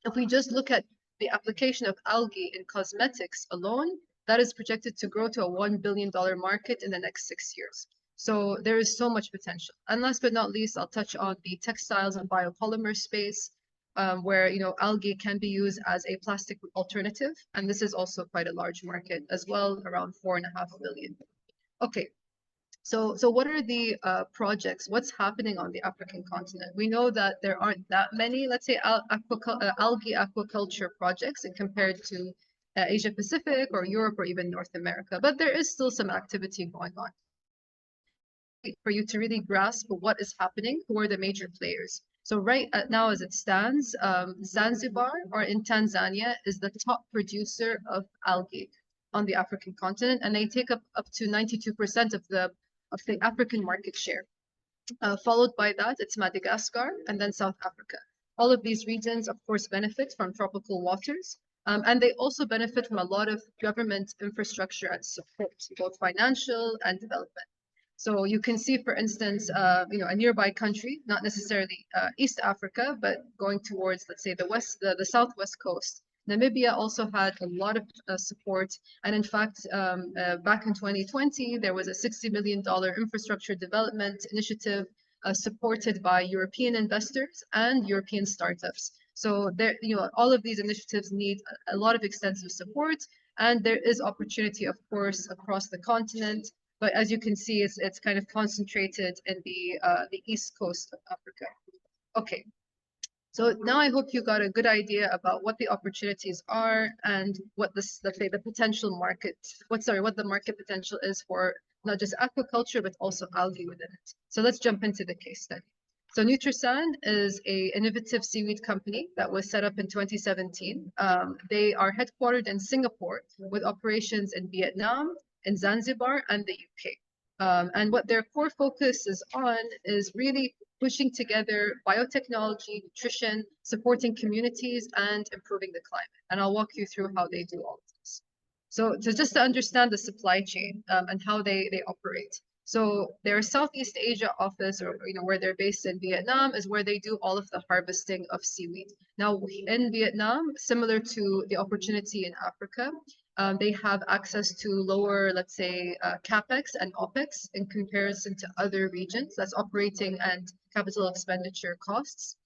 if we just look at the application of algae in cosmetics alone, that is projected to grow to a $1 billion market in the next 6 years. So there is so much potential. And last but not least, I'll touch on the textiles and biopolymer space, where algae can be used as a plastic alternative. And this is also quite a large market as well, around 4.5 billion. Okay, So what are the projects? What's happening on the African continent? We know that there aren't that many, let's say, algae aquaculture projects compared to Asia Pacific or Europe or even North America, but there is still some activity going on. For you to really grasp what is happening, who are the major players. So right now, as it stands, Zanzibar, or in Tanzania, is the top producer of algae on the African continent, and they take up to 92% of the African market share. Followed by that, it's Madagascar and then South Africa. All of these regions, of course, benefit from tropical waters, and they also benefit from a lot of government infrastructure and support, both financial and development. So you can see, for instance, a nearby country, not necessarily East Africa, but going towards, let's say, the southwest coast. Namibia also had a lot of support, and in fact, back in 2020, there was a $60 million infrastructure development initiative supported by European investors and European startups. So there, all of these initiatives need a lot of extensive support, and there is opportunity, of course, across the continent. But as you can see, it's kind of concentrated in the east coast of Africa. Okay, so now I hope you got a good idea about what the opportunities are and what let's say the potential market, what the market potential is for not just aquaculture but also algae within it. So let's jump into the case study. So Nutri-SAN is an innovative seaweed company that was set up in 2017. They are headquartered in Singapore with operations in Vietnam, in Zanzibar, and the UK. And what their core focus is on is really pushing together biotechnology, nutrition, supporting communities, and improving the climate. And I'll walk you through how they do all of this. So just to understand the supply chain and how they operate. So their Southeast Asia office, or where they're based in Vietnam, is where they do all of the harvesting of seaweed. Now in Vietnam, similar to the opportunity in Africa, they have access to lower, let's say, capex and opex in comparison to other regions. That's operating and capital expenditure costs.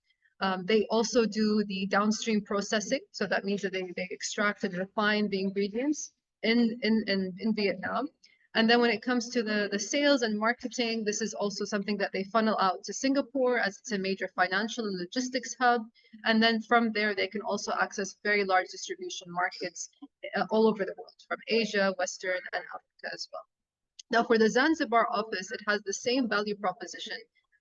They also do the downstream processing, so that means that they extract and refine the ingredients in Vietnam. And then when it comes to the sales and marketing, this is also something that they funnel out to Singapore, as it's a major financial and logistics hub. And then from there, they can also access very large distribution markets all over the world, from Asia, Western, and Africa as well. Now, for the Zanzibar office, it has the same value proposition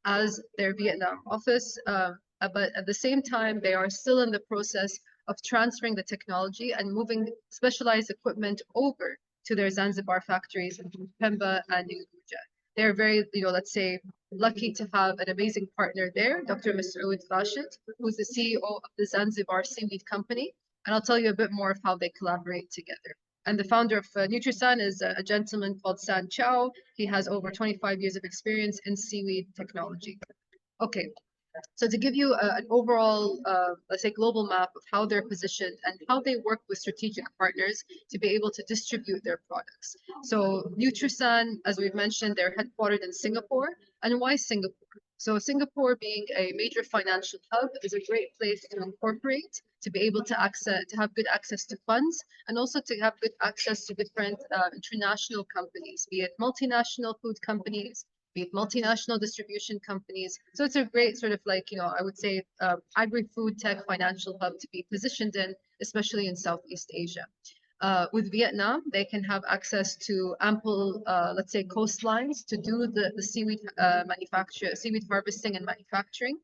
as their Vietnam office, but at the same time, they are still in the process of transferring the technology and moving specialized equipment over to their Zanzibar factories in Pemba and Unguja. They're very, let's say, lucky to have an amazing partner there, Dr. Masoud Rashid, who's the CEO of the Zanzibar Seaweed Company. And I'll tell you a bit more of how they collaborate together. And the founder of Nutri-SAN is a gentleman called San Chow. He has over 25 years of experience in seaweed technology. Okay, so to give you an overall, let's say, global map of how they're positioned and how they work with strategic partners to be able to distribute their products. So Nutri-SAN, as we've mentioned, they're headquartered in Singapore. And why Singapore? So Singapore, being a major financial hub, is a great place to incorporate, to be able to have good access to funds, and also to have good access to different international companies, be it multinational food companies, be it multinational distribution companies. So it's a great sort of I would say agri-food tech financial hub to be positioned in, especially in Southeast Asia. With Vietnam, they can have access to ample, let's say, coastlines to do the seaweed seaweed harvesting and manufacturing.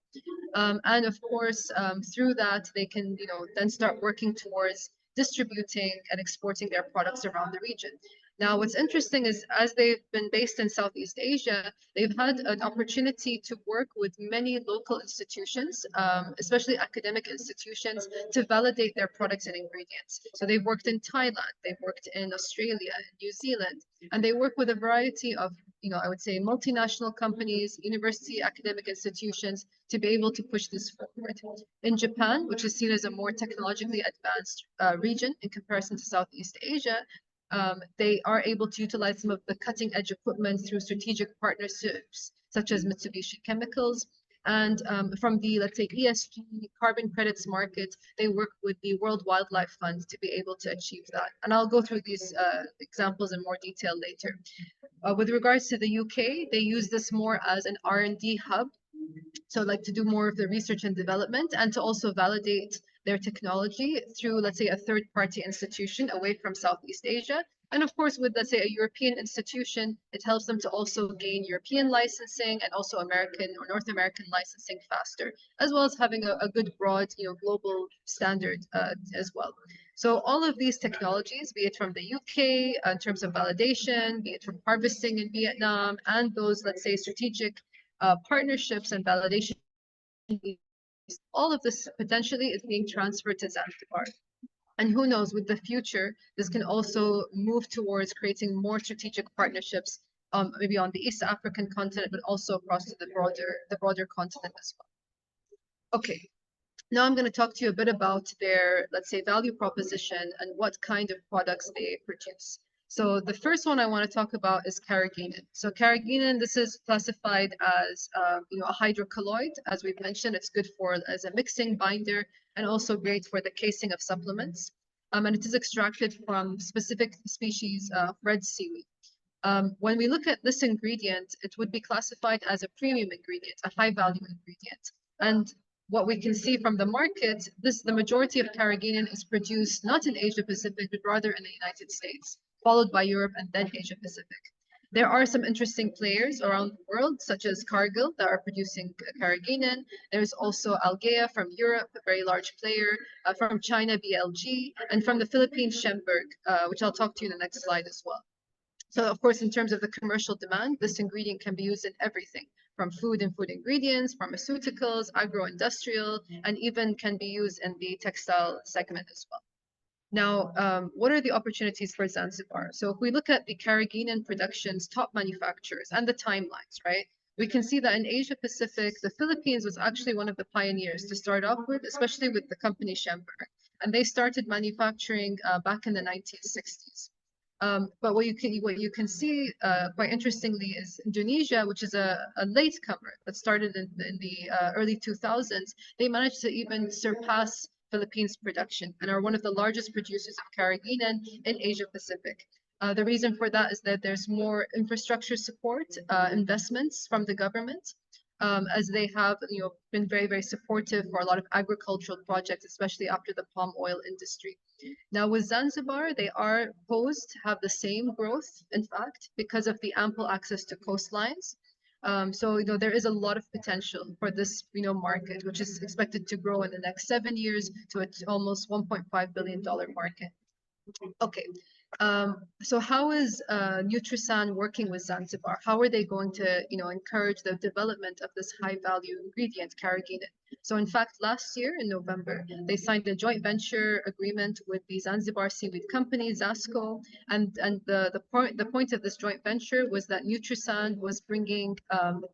And of course, through that, they can, then start working towards distributing and exporting their products around the region. Now, what's interesting is, as they've been based in Southeast Asia, they've had an opportunity to work with many local institutions, especially academic institutions, to validate their products and ingredients. So they've worked in Thailand, they've worked in Australia, New Zealand, and they work with a variety of, I would say, multinational companies, university academic institutions, to be able to push this forward. In Japan, which is seen as a more technologically advanced region in comparison to Southeast Asia, they are able to utilize some of the cutting edge equipment through strategic partnerships, such as Mitsubishi Chemicals. And from the, let's say, ESG carbon credits market, they work with the World Wildlife Fund to be able to achieve that. And I'll go through these examples in more detail later. With regards to the UK, they use this more as an R&D hub, so like to do more of the research and development and to also validate their technology through, let's say, a third-party institution away from Southeast Asia. And of course, with, let's say, a European institution, it helps them to also gain European licensing and also American or North American licensing faster, as well as having a good broad, global standard as well. So all of these technologies, be it from the UK in terms of validation, be it from harvesting in Vietnam, and those, let's say, strategic partnerships and validation, all of this potentially is being transferred to Zanzibar. And who knows, with the future, this can also move towards creating more strategic partnerships, maybe on the East African continent, but also across to the broader continent as well. Okay, now I'm going to talk to you a bit about their, let's say, value proposition and what kind of products they produce. So the first one I want to talk about is carrageenan. So carrageenan, this is classified as a hydrocolloid. As we've mentioned, it's good for as a mixing binder and also great for the casing of supplements. And it is extracted from specific species of red seaweed. When we look at this ingredient, it would be classified as a premium ingredient, a high value ingredient. And what we can see from the market, the majority of carrageenan is produced not in Asia Pacific, but rather in the United States, followed by Europe and then Asia Pacific. There are some interesting players around the world, such as Cargill, that are producing carrageenan. There's also Algea from Europe, a very large player, from China, BLG, and from the Philippines, Schemberg, which I'll talk to you in the next slide as well. So of course, in terms of the commercial demand, this ingredient can be used in everything from food and food ingredients, pharmaceuticals, agro-industrial, and even can be used in the textile segment as well. Now, what are the opportunities for Zanzibar? So if we look at the carrageenan production's top manufacturers and the timelines, right? We can see that in Asia Pacific, the Philippines was actually one of the pioneers to start off with, especially with the company Schemberg. And they started manufacturing back in the 1960s. But what you can see quite interestingly is Indonesia, which is a latecomer that started in the early 2000s. They managed to even surpass Philippines production and are one of the largest producers of carrageenan in Asia Pacific. The reason for that is that there's more infrastructure support, investments from the government, as they have been very, very supportive for a lot of agricultural projects, especially after the palm oil industry. Now with Zanzibar, they are posed to have the same growth, in fact, because of the ample access to coastlines. So there is a lot of potential for this market, which is expected to grow in the next 7 years to an almost $1.5 billion market. Okay, so how is Nutri-SAN working with Zanzibar? How are they going to encourage the development of this high value ingredient, carrageenan? So in fact, last year in November, they signed a joint venture agreement with the Zanzibar seaweed company, ZASCO. And the point of this joint venture was that Nutri-SAN was bringing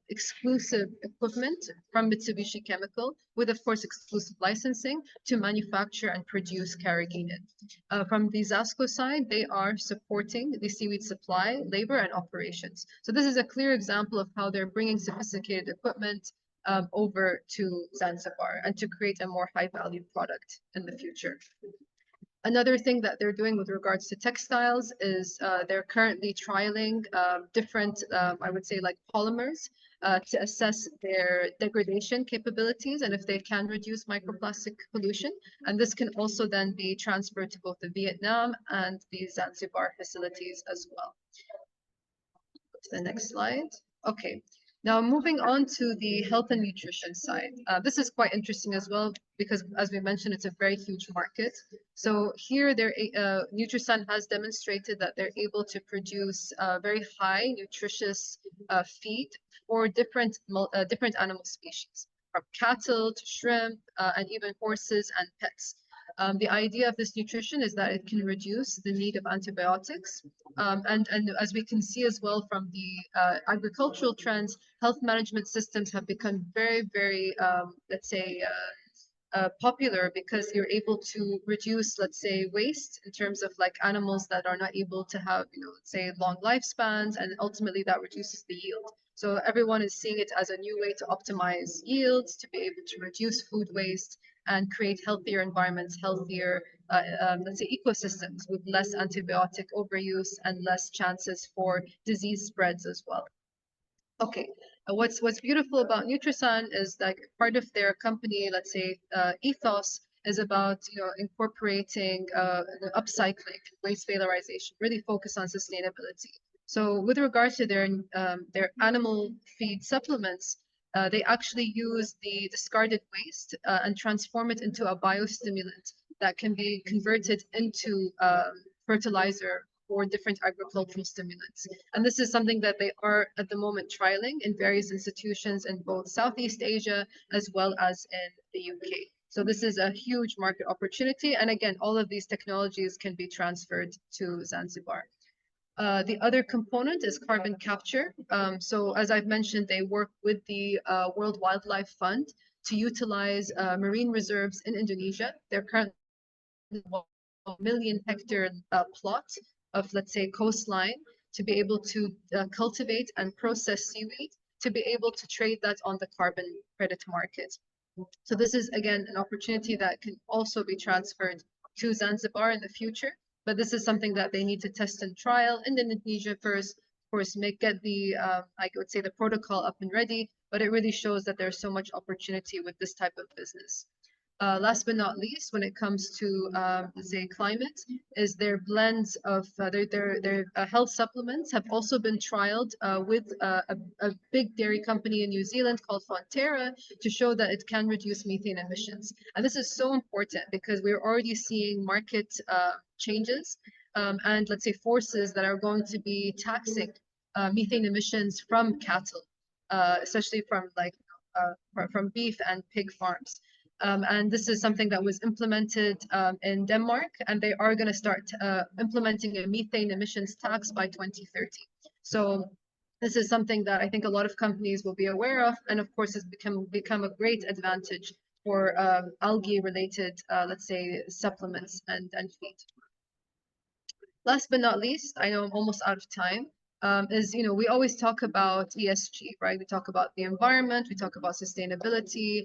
exclusive equipment from Mitsubishi Chemical, with of course exclusive licensing, to manufacture and produce carrageenan. From the ZASCO side, they are supporting the seaweed supply, labor, and operations. So this is a clear example of how they're bringing sophisticated equipment over to Zanzibar and to create a more high-value product in the future. Another thing that they're doing with regards to textiles is they're currently trialing different, I would say, like polymers to assess their degradation capabilities and if they can reduce microplastic pollution. And this can also then be transferred to both the Vietnam and the Zanzibar facilities as well. Go to the next slide. Okay. Now, moving on to the health and nutrition side. This is quite interesting as well, because as we mentioned, it's a very huge market. So here, Nutri-SAN has demonstrated that they're able to produce very high nutritious feed for different animal species, from cattle to shrimp, and even horses and pets. The idea of this nutrition is that it can reduce the need of antibiotics. And as we can see as well from the agricultural trends, health management systems have become very, very, let's say, popular, because you're able to reduce, let's say, waste in terms of like animals that are not able to have, let's say, long lifespans, and ultimately that reduces the yield. So everyone is seeing it as a new way to optimize yields, to be able to reduce food waste, and create healthier environments, healthier, let's say, ecosystems with less antibiotic overuse and less chances for disease spreads as well. Okay, what's beautiful about Nutri-SAN is that part of their company, let's say, ethos is about incorporating the upcycling, waste valorization, really focus on sustainability. So with regards to their animal feed supplements, they actually use the discarded waste and transform it into a biostimulant that can be converted into fertilizer or different agricultural stimulants. And this is something that they are at the moment trialing in various institutions in both Southeast Asia as well as in the UK. So this is a huge market opportunity. And again, all of these technologies can be transferred to Zanzibar. The other component is carbon capture. So as I've mentioned, they work with the World Wildlife Fund to utilize marine reserves in Indonesia. They're currently 1 million hectare plot of, let's say, coastline to be able to cultivate and process seaweed to be able to trade that on the carbon credit market. So this is, again, an opportunity that can also be transferred to Zanzibar in the future. But this is something that they need to test and trial in Indonesia first, of course, get the, I would say, the protocol up and ready. But it really shows that there's so much opportunity with this type of business. Last but not least, when it comes to, say, climate, is their blends of their health supplements have also been trialed with a big dairy company in New Zealand called Fonterra to show that it can reduce methane emissions. And this is so important because we're already seeing market changes and, let's say, forces that are going to be taxing methane emissions from cattle, especially from beef and pig farms. And this is something that was implemented in Denmark, and they are going to start implementing a methane emissions tax by 2030. So this is something that I think a lot of companies will be aware of, and of course has become a great advantage for algae-related, let's say, supplements and feed. Last but not least, I know I'm almost out of time, is, we always talk about ESG, right? We talk about the environment, we talk about sustainability,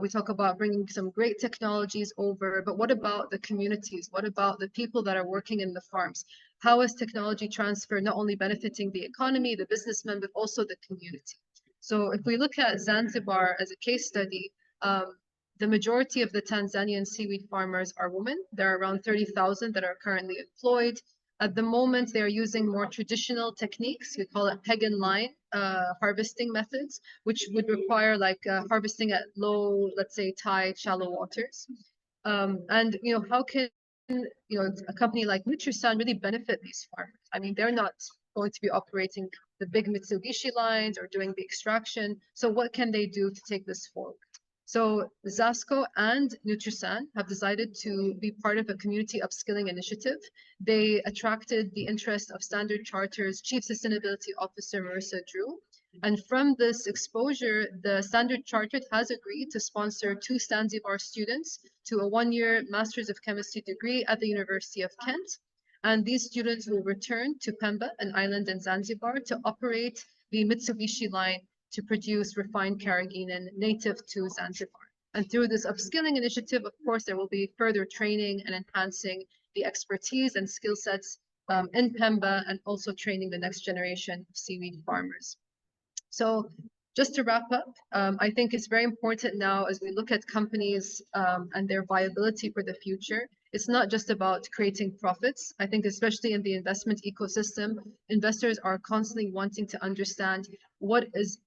we talk about bringing some great technologies over, but what about the communities? What about the people that are working in the farms? How is technology transfer not only benefiting the economy, the businessmen, but also the community? So if we look at Zanzibar as a case study, the majority of the Tanzanian seaweed farmers are women. There are around 30,000 that are currently employed. At the moment, they are using more traditional techniques. We call it peg and line harvesting methods, which would require harvesting at low, let's say, tide, shallow waters. And how can a company like Nutri-SAN really benefit these farmers? I mean, they're not going to be operating the big Mitsubishi lines or doing the extraction. So what can they do to take this forward? So ZASCO and Nutri-SAN have decided to be part of a community upskilling initiative. They attracted the interest of Standard Charter's Chief Sustainability Officer, Marissa Drew. And from this exposure, the Standard Chartered has agreed to sponsor 2 Zanzibar students to a 1-year Master's of Chemistry degree at the University of Kent. And these students will return to Pemba, an island in Zanzibar, to operate the Mitsubishi line to produce refined carrageenan native to Zanzibar. And through this upskilling initiative, of course, there will be further training and enhancing the expertise and skill sets in Pemba, and also training the next generation of seaweed farmers. So just to wrap up, I think it's very important now as we look at companies and their viability for the future. It's not just about creating profits. I think especially in the investment ecosystem, investors are constantly wanting to understand what is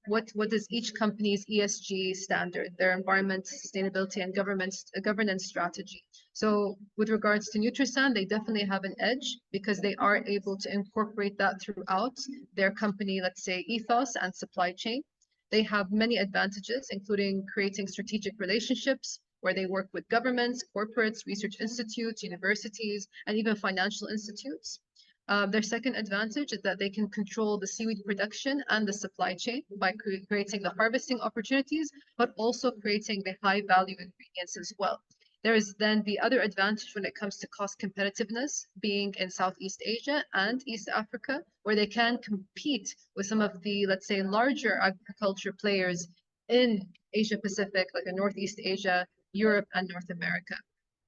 each company's ESG standard, their environment, sustainability, and governance strategy. So with regards to Nutri-SAN, they definitely have an edge because they are able to incorporate that throughout their company, let's say, ethos and supply chain. They have many advantages, including creating strategic relationships where they work with governments, corporates, research institutes, universities, and even financial institutes. Their second advantage is that they can control the seaweed production and the supply chain by creating the harvesting opportunities, but also creating the high value ingredients as well. There is then the other advantage when it comes to cost competitiveness, being in Southeast Asia and East Africa, where they can compete with some of the, let's say, larger agriculture players in Asia Pacific, like in Northeast Asia, Europe, and North America.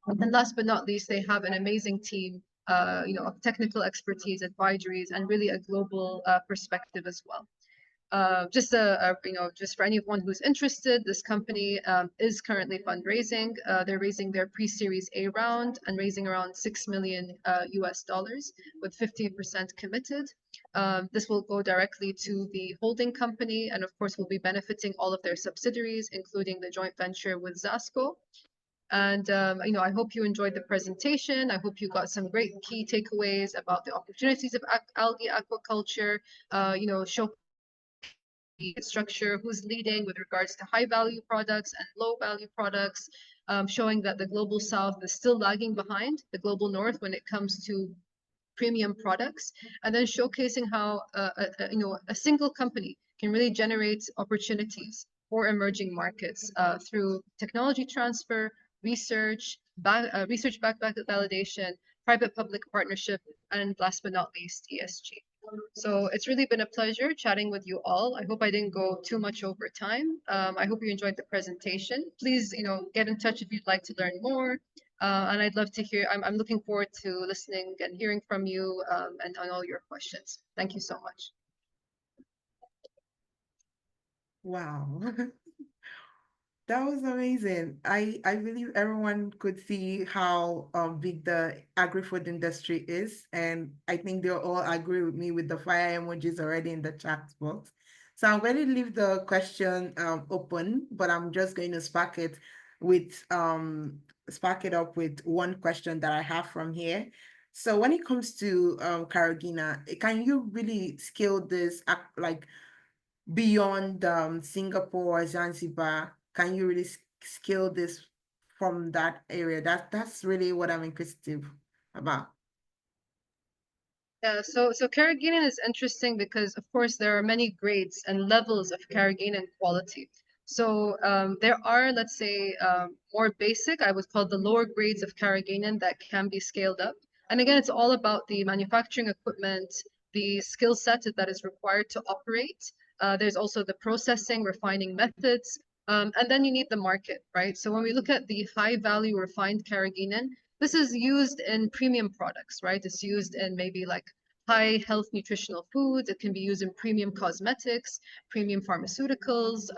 And last but not least, they have an amazing team, of technical expertise, advisories, and really a global perspective as well. Just for anyone who's interested, this company is currently fundraising. They're raising their pre-series A round and raising around $6 million US dollars with 50% committed. This will go directly to the holding company, and of course will be benefiting all of their subsidiaries, including the joint venture with Zasco. And I hope you enjoyed the presentation. I hope you got some great key takeaways about the opportunities of algae aquaculture. Show structure, who's leading with regards to high value products and low value products, showing that the global south is still lagging behind the global north when it comes to premium products, and then showcasing how a single company can really generate opportunities for emerging markets through technology transfer, research, research-backed validation, private-public partnership, and last but not least, ESG. So it's really been a pleasure chatting with you all. I hope I didn't go too much over time. I hope you enjoyed the presentation. Please, get in touch if you'd like to learn more. And I'd love to hear, I'm looking forward to listening and hearing from you and on all your questions. Thank you so much. Wow. That was amazing. I believe everyone could see how big the agri-food industry is, and I think they'll all agree with me with the fire emojis already in the chat box. So I'm going to leave the question open, but I'm just going to spark it up with one question that I have from here. So when it comes to Carolina, can you really scale this beyond Singapore or Zanzibar? Can you really scale this from that area? That's really what I'm interested about. Yeah, so carrageenan is interesting because, of course, there are many grades and levels of carrageenan quality. So there are, let's say, more basic, I would call the lower grades of carrageenan that can be scaled up. And again, it's all about the manufacturing equipment, the skill set that is required to operate. There's also the processing, refining methods, and then you need the market, right? So when we look at the high value refined carrageenan, this is used in premium products, right? It's used in maybe like high health nutritional foods. It can be used in premium cosmetics, premium pharmaceuticals,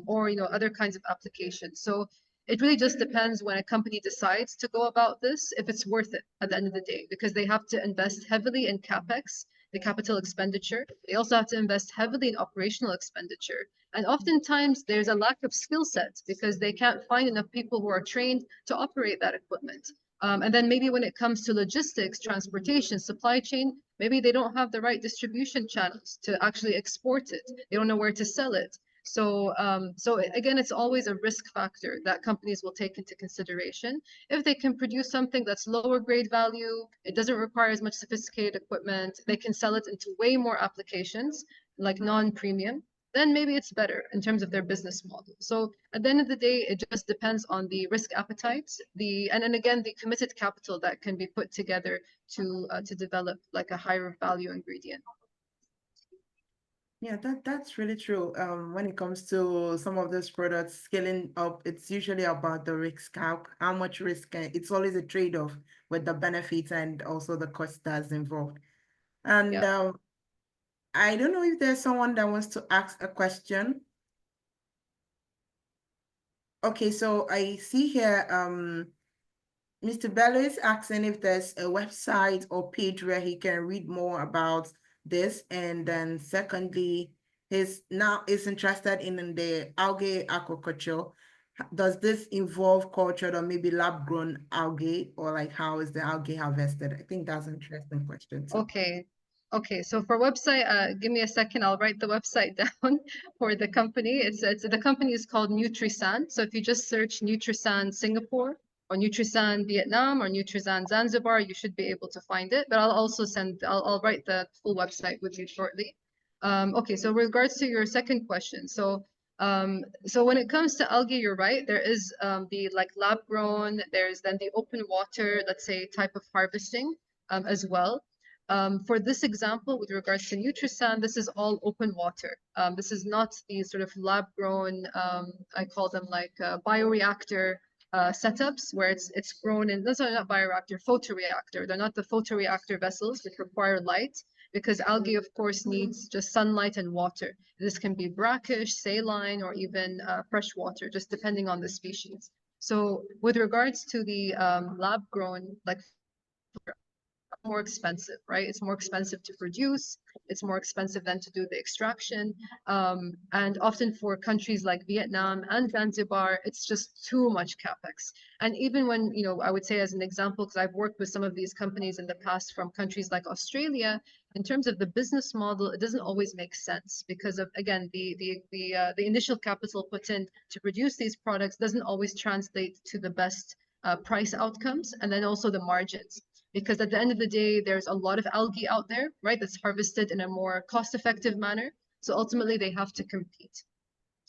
or other kinds of applications. So it really just depends when a company decides to go about this, if it's worth it at the end of the day, because they have to invest heavily in CapEx, the capital expenditure. They also have to invest heavily in operational expenditure. And oftentimes there's a lack of skill sets because they can't find enough people who are trained to operate that equipment. And then maybe when it comes to logistics, transportation, supply chain, maybe they don't have the right distribution channels to actually export it. They don't know where to sell it. So again, it's always a risk factor that companies will take into consideration. If they can produce something that's lower grade value, it doesn't require as much sophisticated equipment, they can sell it into way more applications, like non-premium, then maybe it's better in terms of their business model. So at the end of the day, it just depends on the risk appetite, and then again, the committed capital that can be put together to develop like a higher value ingredient. Yeah, that's really true. When it comes to some of those products scaling up, it's usually about the risk, how much risk, it's always a trade-off with the benefits and also the cost that's involved. And Yeah. I don't know if there's someone that wants to ask a question. Okay, so I see here, Mr. Bello is asking if there's a website or page where he can read more about this. And then secondly, he's interested in the algae aquaculture. Does this involve cultured or maybe lab-grown algae, or like how is the algae harvested? I think that's an interesting question too. Okay, so for website, give me a second, I'll write the website down for the company. The company is called Nutri-SAN. So if you just search Nutri-SAN Singapore or Nutri-SAN Vietnam or Nutri-SAN Zanzibar, you should be able to find it. But I'll write the full website with you shortly. Okay, so with regards to your second question, so when it comes to algae, you're right. There is the like lab grown. There's then the open water, let's say, type of harvesting as well. For this example, with regards to Nutri-SAN, this is all open water. This is not the sort of lab-grown, I call them like bioreactor setups where it's grown in, those are not bioreactor, photoreactor. They're not the photoreactor vessels which require light, because algae, of course, needs just sunlight and water. This can be brackish, saline, or even fresh water, just depending on the species. So with regards to the lab-grown, like more expensive, right? It's more expensive to produce. It's more expensive than to do the extraction. And often for countries like Vietnam and Zanzibar, it's just too much capex. And even when, you know, I would say as an example, because I've worked with some of these companies in the past from countries like Australia, in terms of the business model, it doesn't always make sense because of, again, the initial capital put in to produce these products doesn't always translate to the best price outcomes, and then also the margins. Because at the end of the day, there's a lot of algae out there, right, that's harvested in a more cost-effective manner. So ultimately, they have to compete.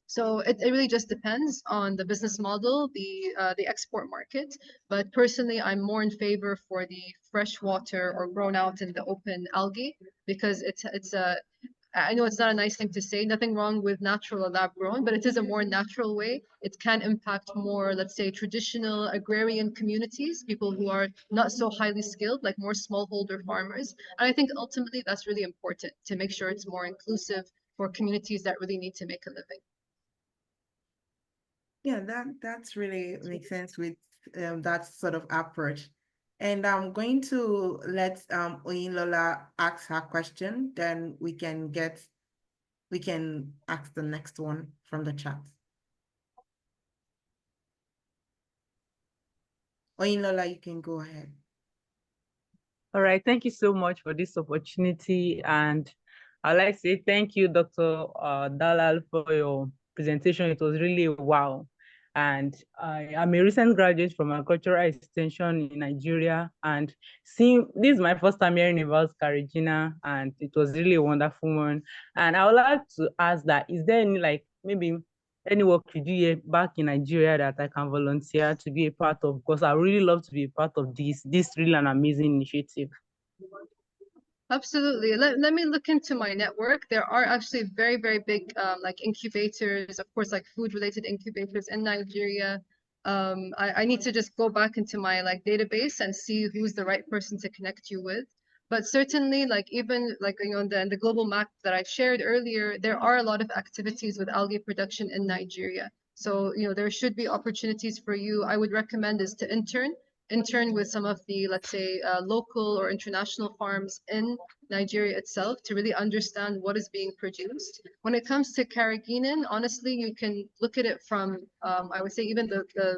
So it really just depends on the business model, the export market. But personally, I'm more in favor for the freshwater or grown out in the open algae, because it's a, I know it's not a nice thing to say, nothing wrong with natural or lab grown, but it is a more natural way. It can impact more, let's say, traditional agrarian communities, people who are not so highly skilled, like more smallholder farmers. And I think ultimately that's really important to make sure it's more inclusive for communities that really need to make a living. Yeah, that's really makes sense with that sort of approach. And I'm going to let Oyinlola ask her question, then we can ask the next one from the chat. Oyinlola, you can go ahead. All right, thank you so much for this opportunity. And I'd like to say thank you, Dr. Dalal, for your presentation. It was really wow. And I'm a recent graduate from agricultural extension in Nigeria. And this is my first time hearing about Carigina, and it was really a wonderful one. And I would like to ask that, is there any, like, maybe any work you do here back in Nigeria that I can volunteer to be a part of? Because I really love to be a part of this. This is really an amazing initiative. Absolutely. Let me look into my network. There are actually very, very big like incubators, of course, like food related incubators in Nigeria. I need to just go back into my like database and see who's the right person to connect you with. But certainly, like even like, you know, in the global map that I shared earlier, there are a lot of activities with algae production in Nigeria. So, you know, there should be opportunities for you. I would recommend is to intern with some of the, let's say, local or international farms in Nigeria itself to really understand what is being produced. When it comes to carrageenan, honestly, you can look at it from, I would say, even the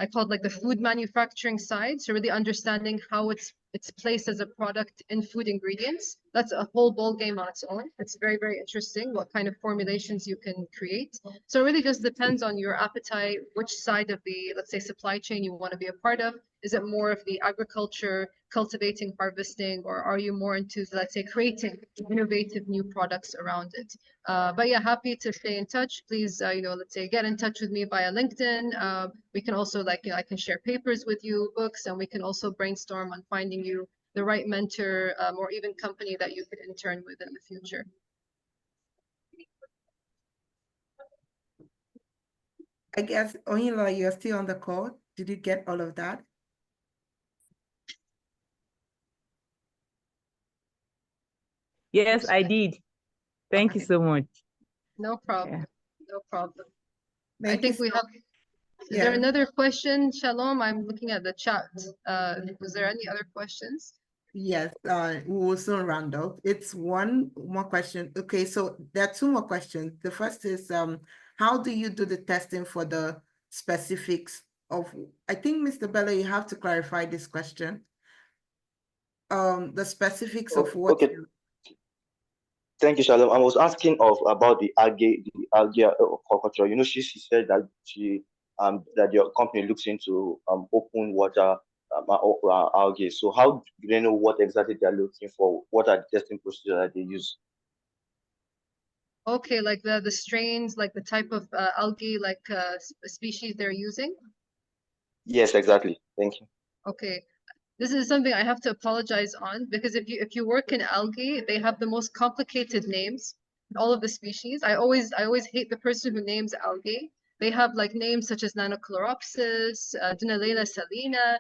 I call it like the food manufacturing side, so really understanding how it's placed as a product in food ingredients. That's a whole ball game on its own. It's very, very interesting what kind of formulations you can create. So it really just depends on your appetite, which side of the, let's say, supply chain you want to be a part of. Is it more of the agriculture, cultivating, harvesting, or are you more into, let's say, creating innovative new products around it? But yeah, happy to stay in touch. Please, you know, let's say, get in touch with me via LinkedIn. We can also, like, you know, I can share papers with you, books, and we can also brainstorm on finding you the right mentor or even company that you could intern with in the future. I guess, Oyinlola, you're still on the call. Did you get all of that? Yes, I did. Thank you so much. No problem. Yeah. No problem. Thank I think you we so have. Is Yeah. there another question, Shalom? I'm looking at the chat. Was there any other questions? Yes, we will soon round up. It's one more question. Okay, so there are two more questions. The first is, how do you do the testing for the specifics of, I think, Mr. Bello, you have to clarify this question. The specifics of what Okay. Thank you, Shalom. I was asking about the algae aquaculture. You know, she said that that your company looks into open water algae. So how do they know what exactly they're looking for? What are the testing procedures that they use? Okay, like the strains, like the type of algae, like species they're using? Yes, exactly. Thank you. Okay. This is something I have to apologize on, because if you work in algae, they have the most complicated names, all of the species. I always hate the person who names algae, They have like names such as Nanochloropsis, Dunalena salina.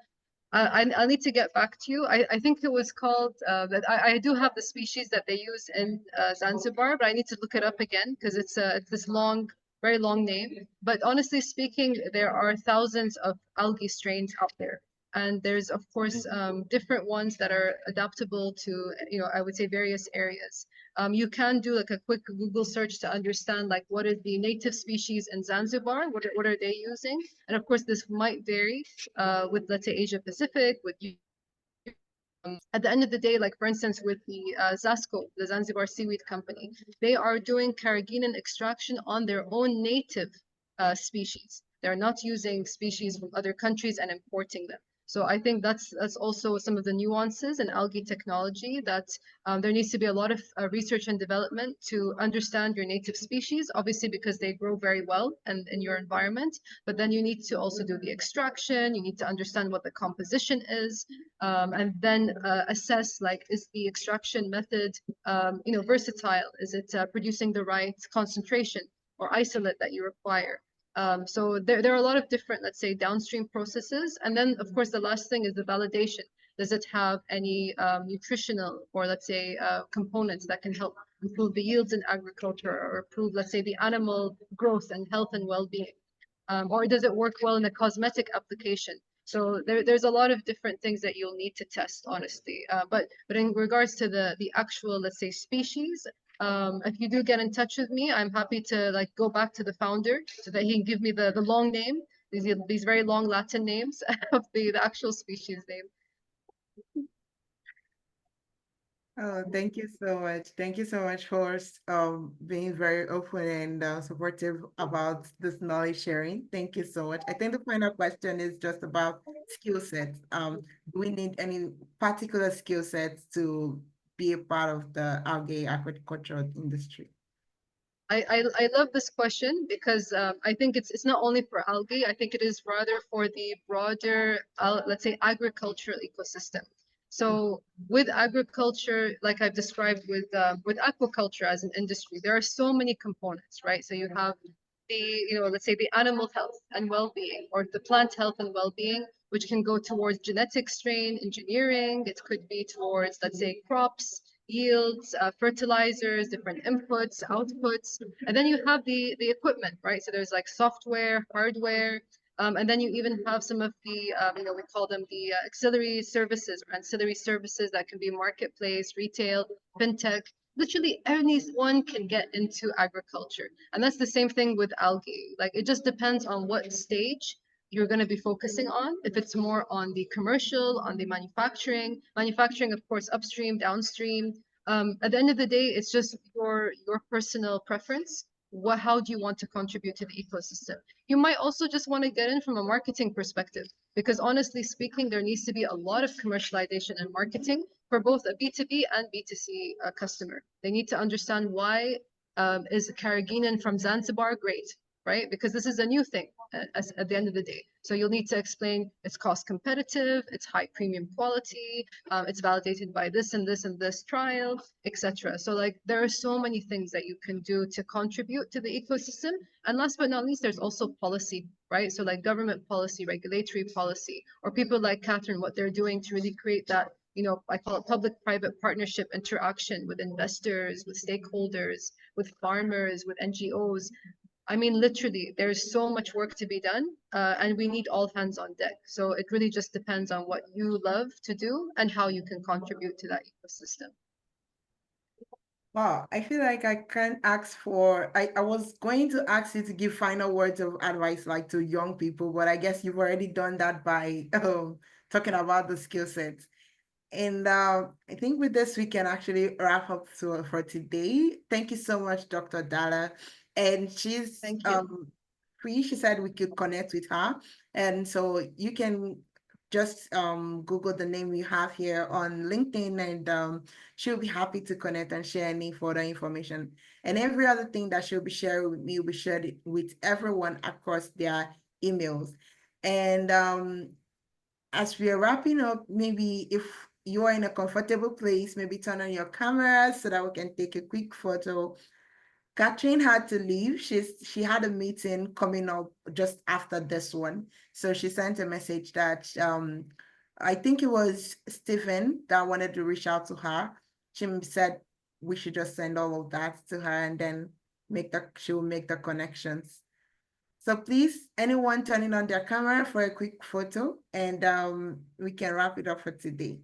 I need to get back to you. I think it was called, that I do have the species that they use in Zanzibar, but I need to look it up again because it's this long, very long name. But honestly speaking, there are thousands of algae strains out there. And there's, of course, different ones that are adaptable to, I would say various areas. You can do like a quick Google search to understand like what is the native species in Zanzibar, what are they using? And of course, this might vary with, let's say, Asia Pacific, with at the end of the day, like for instance, with the Zasco, the Zanzibar Seaweed Company, they are doing carrageenan extraction on their own native species. They're not using species from other countries and importing them. So I think that's also some of the nuances in algae technology that there needs to be a lot of research and development to understand your native species, obviously because they grow very well and in your environment, but then you need to also do the extraction, you need to understand what the composition is, and then assess like, is the extraction method versatile? Is it producing the right concentration or isolate that you require? So there are a lot of different, let's say, downstream processes. And then, of course, the last thing is the validation. Does it have any nutritional or, let's say, components that can help improve the yields in agriculture or improve, let's say, the animal growth and health and well-being? Or does it work well in a cosmetic application? So there's a lot of different things that you'll need to test, honestly. But in regards to the actual, let's say, species, if you do get in touch with me, I'm happy to like go back to the founder so that he can give me the long name, these very long Latin names of the actual species name. Oh, thank you so much. Thank you so much for being very open and supportive about this knowledge sharing. Thank you so much. I think the final question is just about skill sets. Do we need any particular skill sets to be a part of the algae aquaculture industry? I love this question because I think it's not only for algae. I think it is rather for the broader, let's say, agricultural ecosystem. So with agriculture, like I've described with aquaculture as an industry, there are so many components, right? So you have the, let's say the animal health and well-being, or the plant health and well-being, which can go towards genetic strain engineering. It could be towards, let's say, crops, yields, fertilizers, different inputs, outputs, and then you have the equipment, right? So there's like software, hardware, and then you even have some of the, we call them the auxiliary services or ancillary services that can be marketplace, retail, fintech. Literally anyone can get into agriculture. And that's the same thing with algae. Like it just depends on what stage you're going to be focusing on. If it's more on the commercial, on the manufacturing, of course, upstream, downstream. At the end of the day, it's just your personal preference. How do you want to contribute to the ecosystem? You might also just want to get in from a marketing perspective, because honestly speaking, there needs to be a lot of commercialization and marketing for both a B2B and B2C customer. They need to understand why is carrageenan from Zanzibar great, right? Because this is a new thing at the end of the day. So you'll need to explain it's cost competitive, it's high premium quality, it's validated by this and this and this trial, etc. So like there are so many things that you can do to contribute to the ecosystem. And last but not least, there's also policy, right? So like government policy, regulatory policy, or people like Catherine, what they're doing to really create that, I call it public-private partnership interaction with investors, with stakeholders, with farmers, with NGOs. I mean, literally, there's so much work to be done, and we need all hands on deck. So it really just depends on what you love to do and how you can contribute to that ecosystem. Wow, I feel like I can't ask for, I was going to ask you to give final words of advice like to young people, but I guess you've already done that by talking about the skill sets. And I think with this, we can actually wrap up for today. Thank you so much, Dr. Dala. And she's Thank you. free. She said we could connect with her. And so you can just Google the name we have here on LinkedIn, and she'll be happy to connect and share any further information. And every other thing that she'll be sharing with me will be shared with everyone across their emails. And as we are wrapping up, maybe if you are in a comfortable place, maybe turn on your camera so that we can take a quick photo. Catherine had to leave. She had a meeting coming up just after this one. So she sent a message that I think it was Stephen that wanted to reach out to her. She said we should just send all of that to her and then she will make the connections. So please, anyone turning on their camera for a quick photo, and we can wrap it up for today.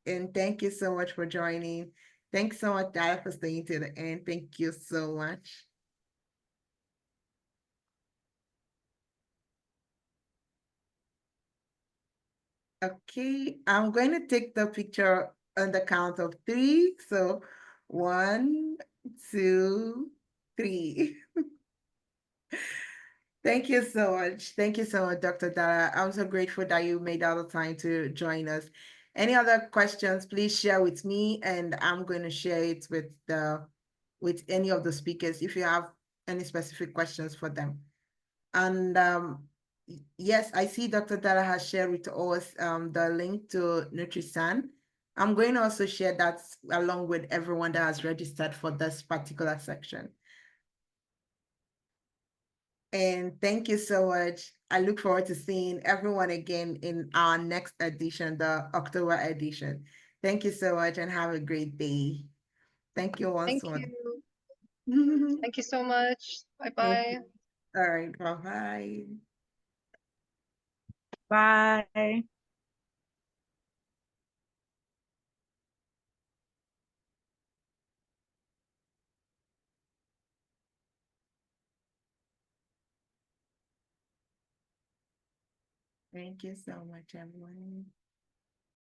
And thank you so much for joining. Thanks so much, Dad, for staying to the end. Thank you so much. Okay, I'm going to take the picture on the count of 3. So 1, 2, 3. Thank you so much. Thank you so much, Dr. Dara. I'm so grateful that you made all the time to join us. Any other questions, please share with me, and I'm going to share it with any of the speakers if you have any specific questions for them. And yes, I see Dr. Dara has shared with us the link to Nutri-SAN. I'm going to also share that along with everyone that has registered for this particular section. And thank you so much. I look forward to seeing everyone again in our next edition, the October edition. Thank you so much and have a great day. Thank you once Thank more. you. Thank you so much. Bye-bye. All right, bye-bye. Bye. Thank you so much, everyone.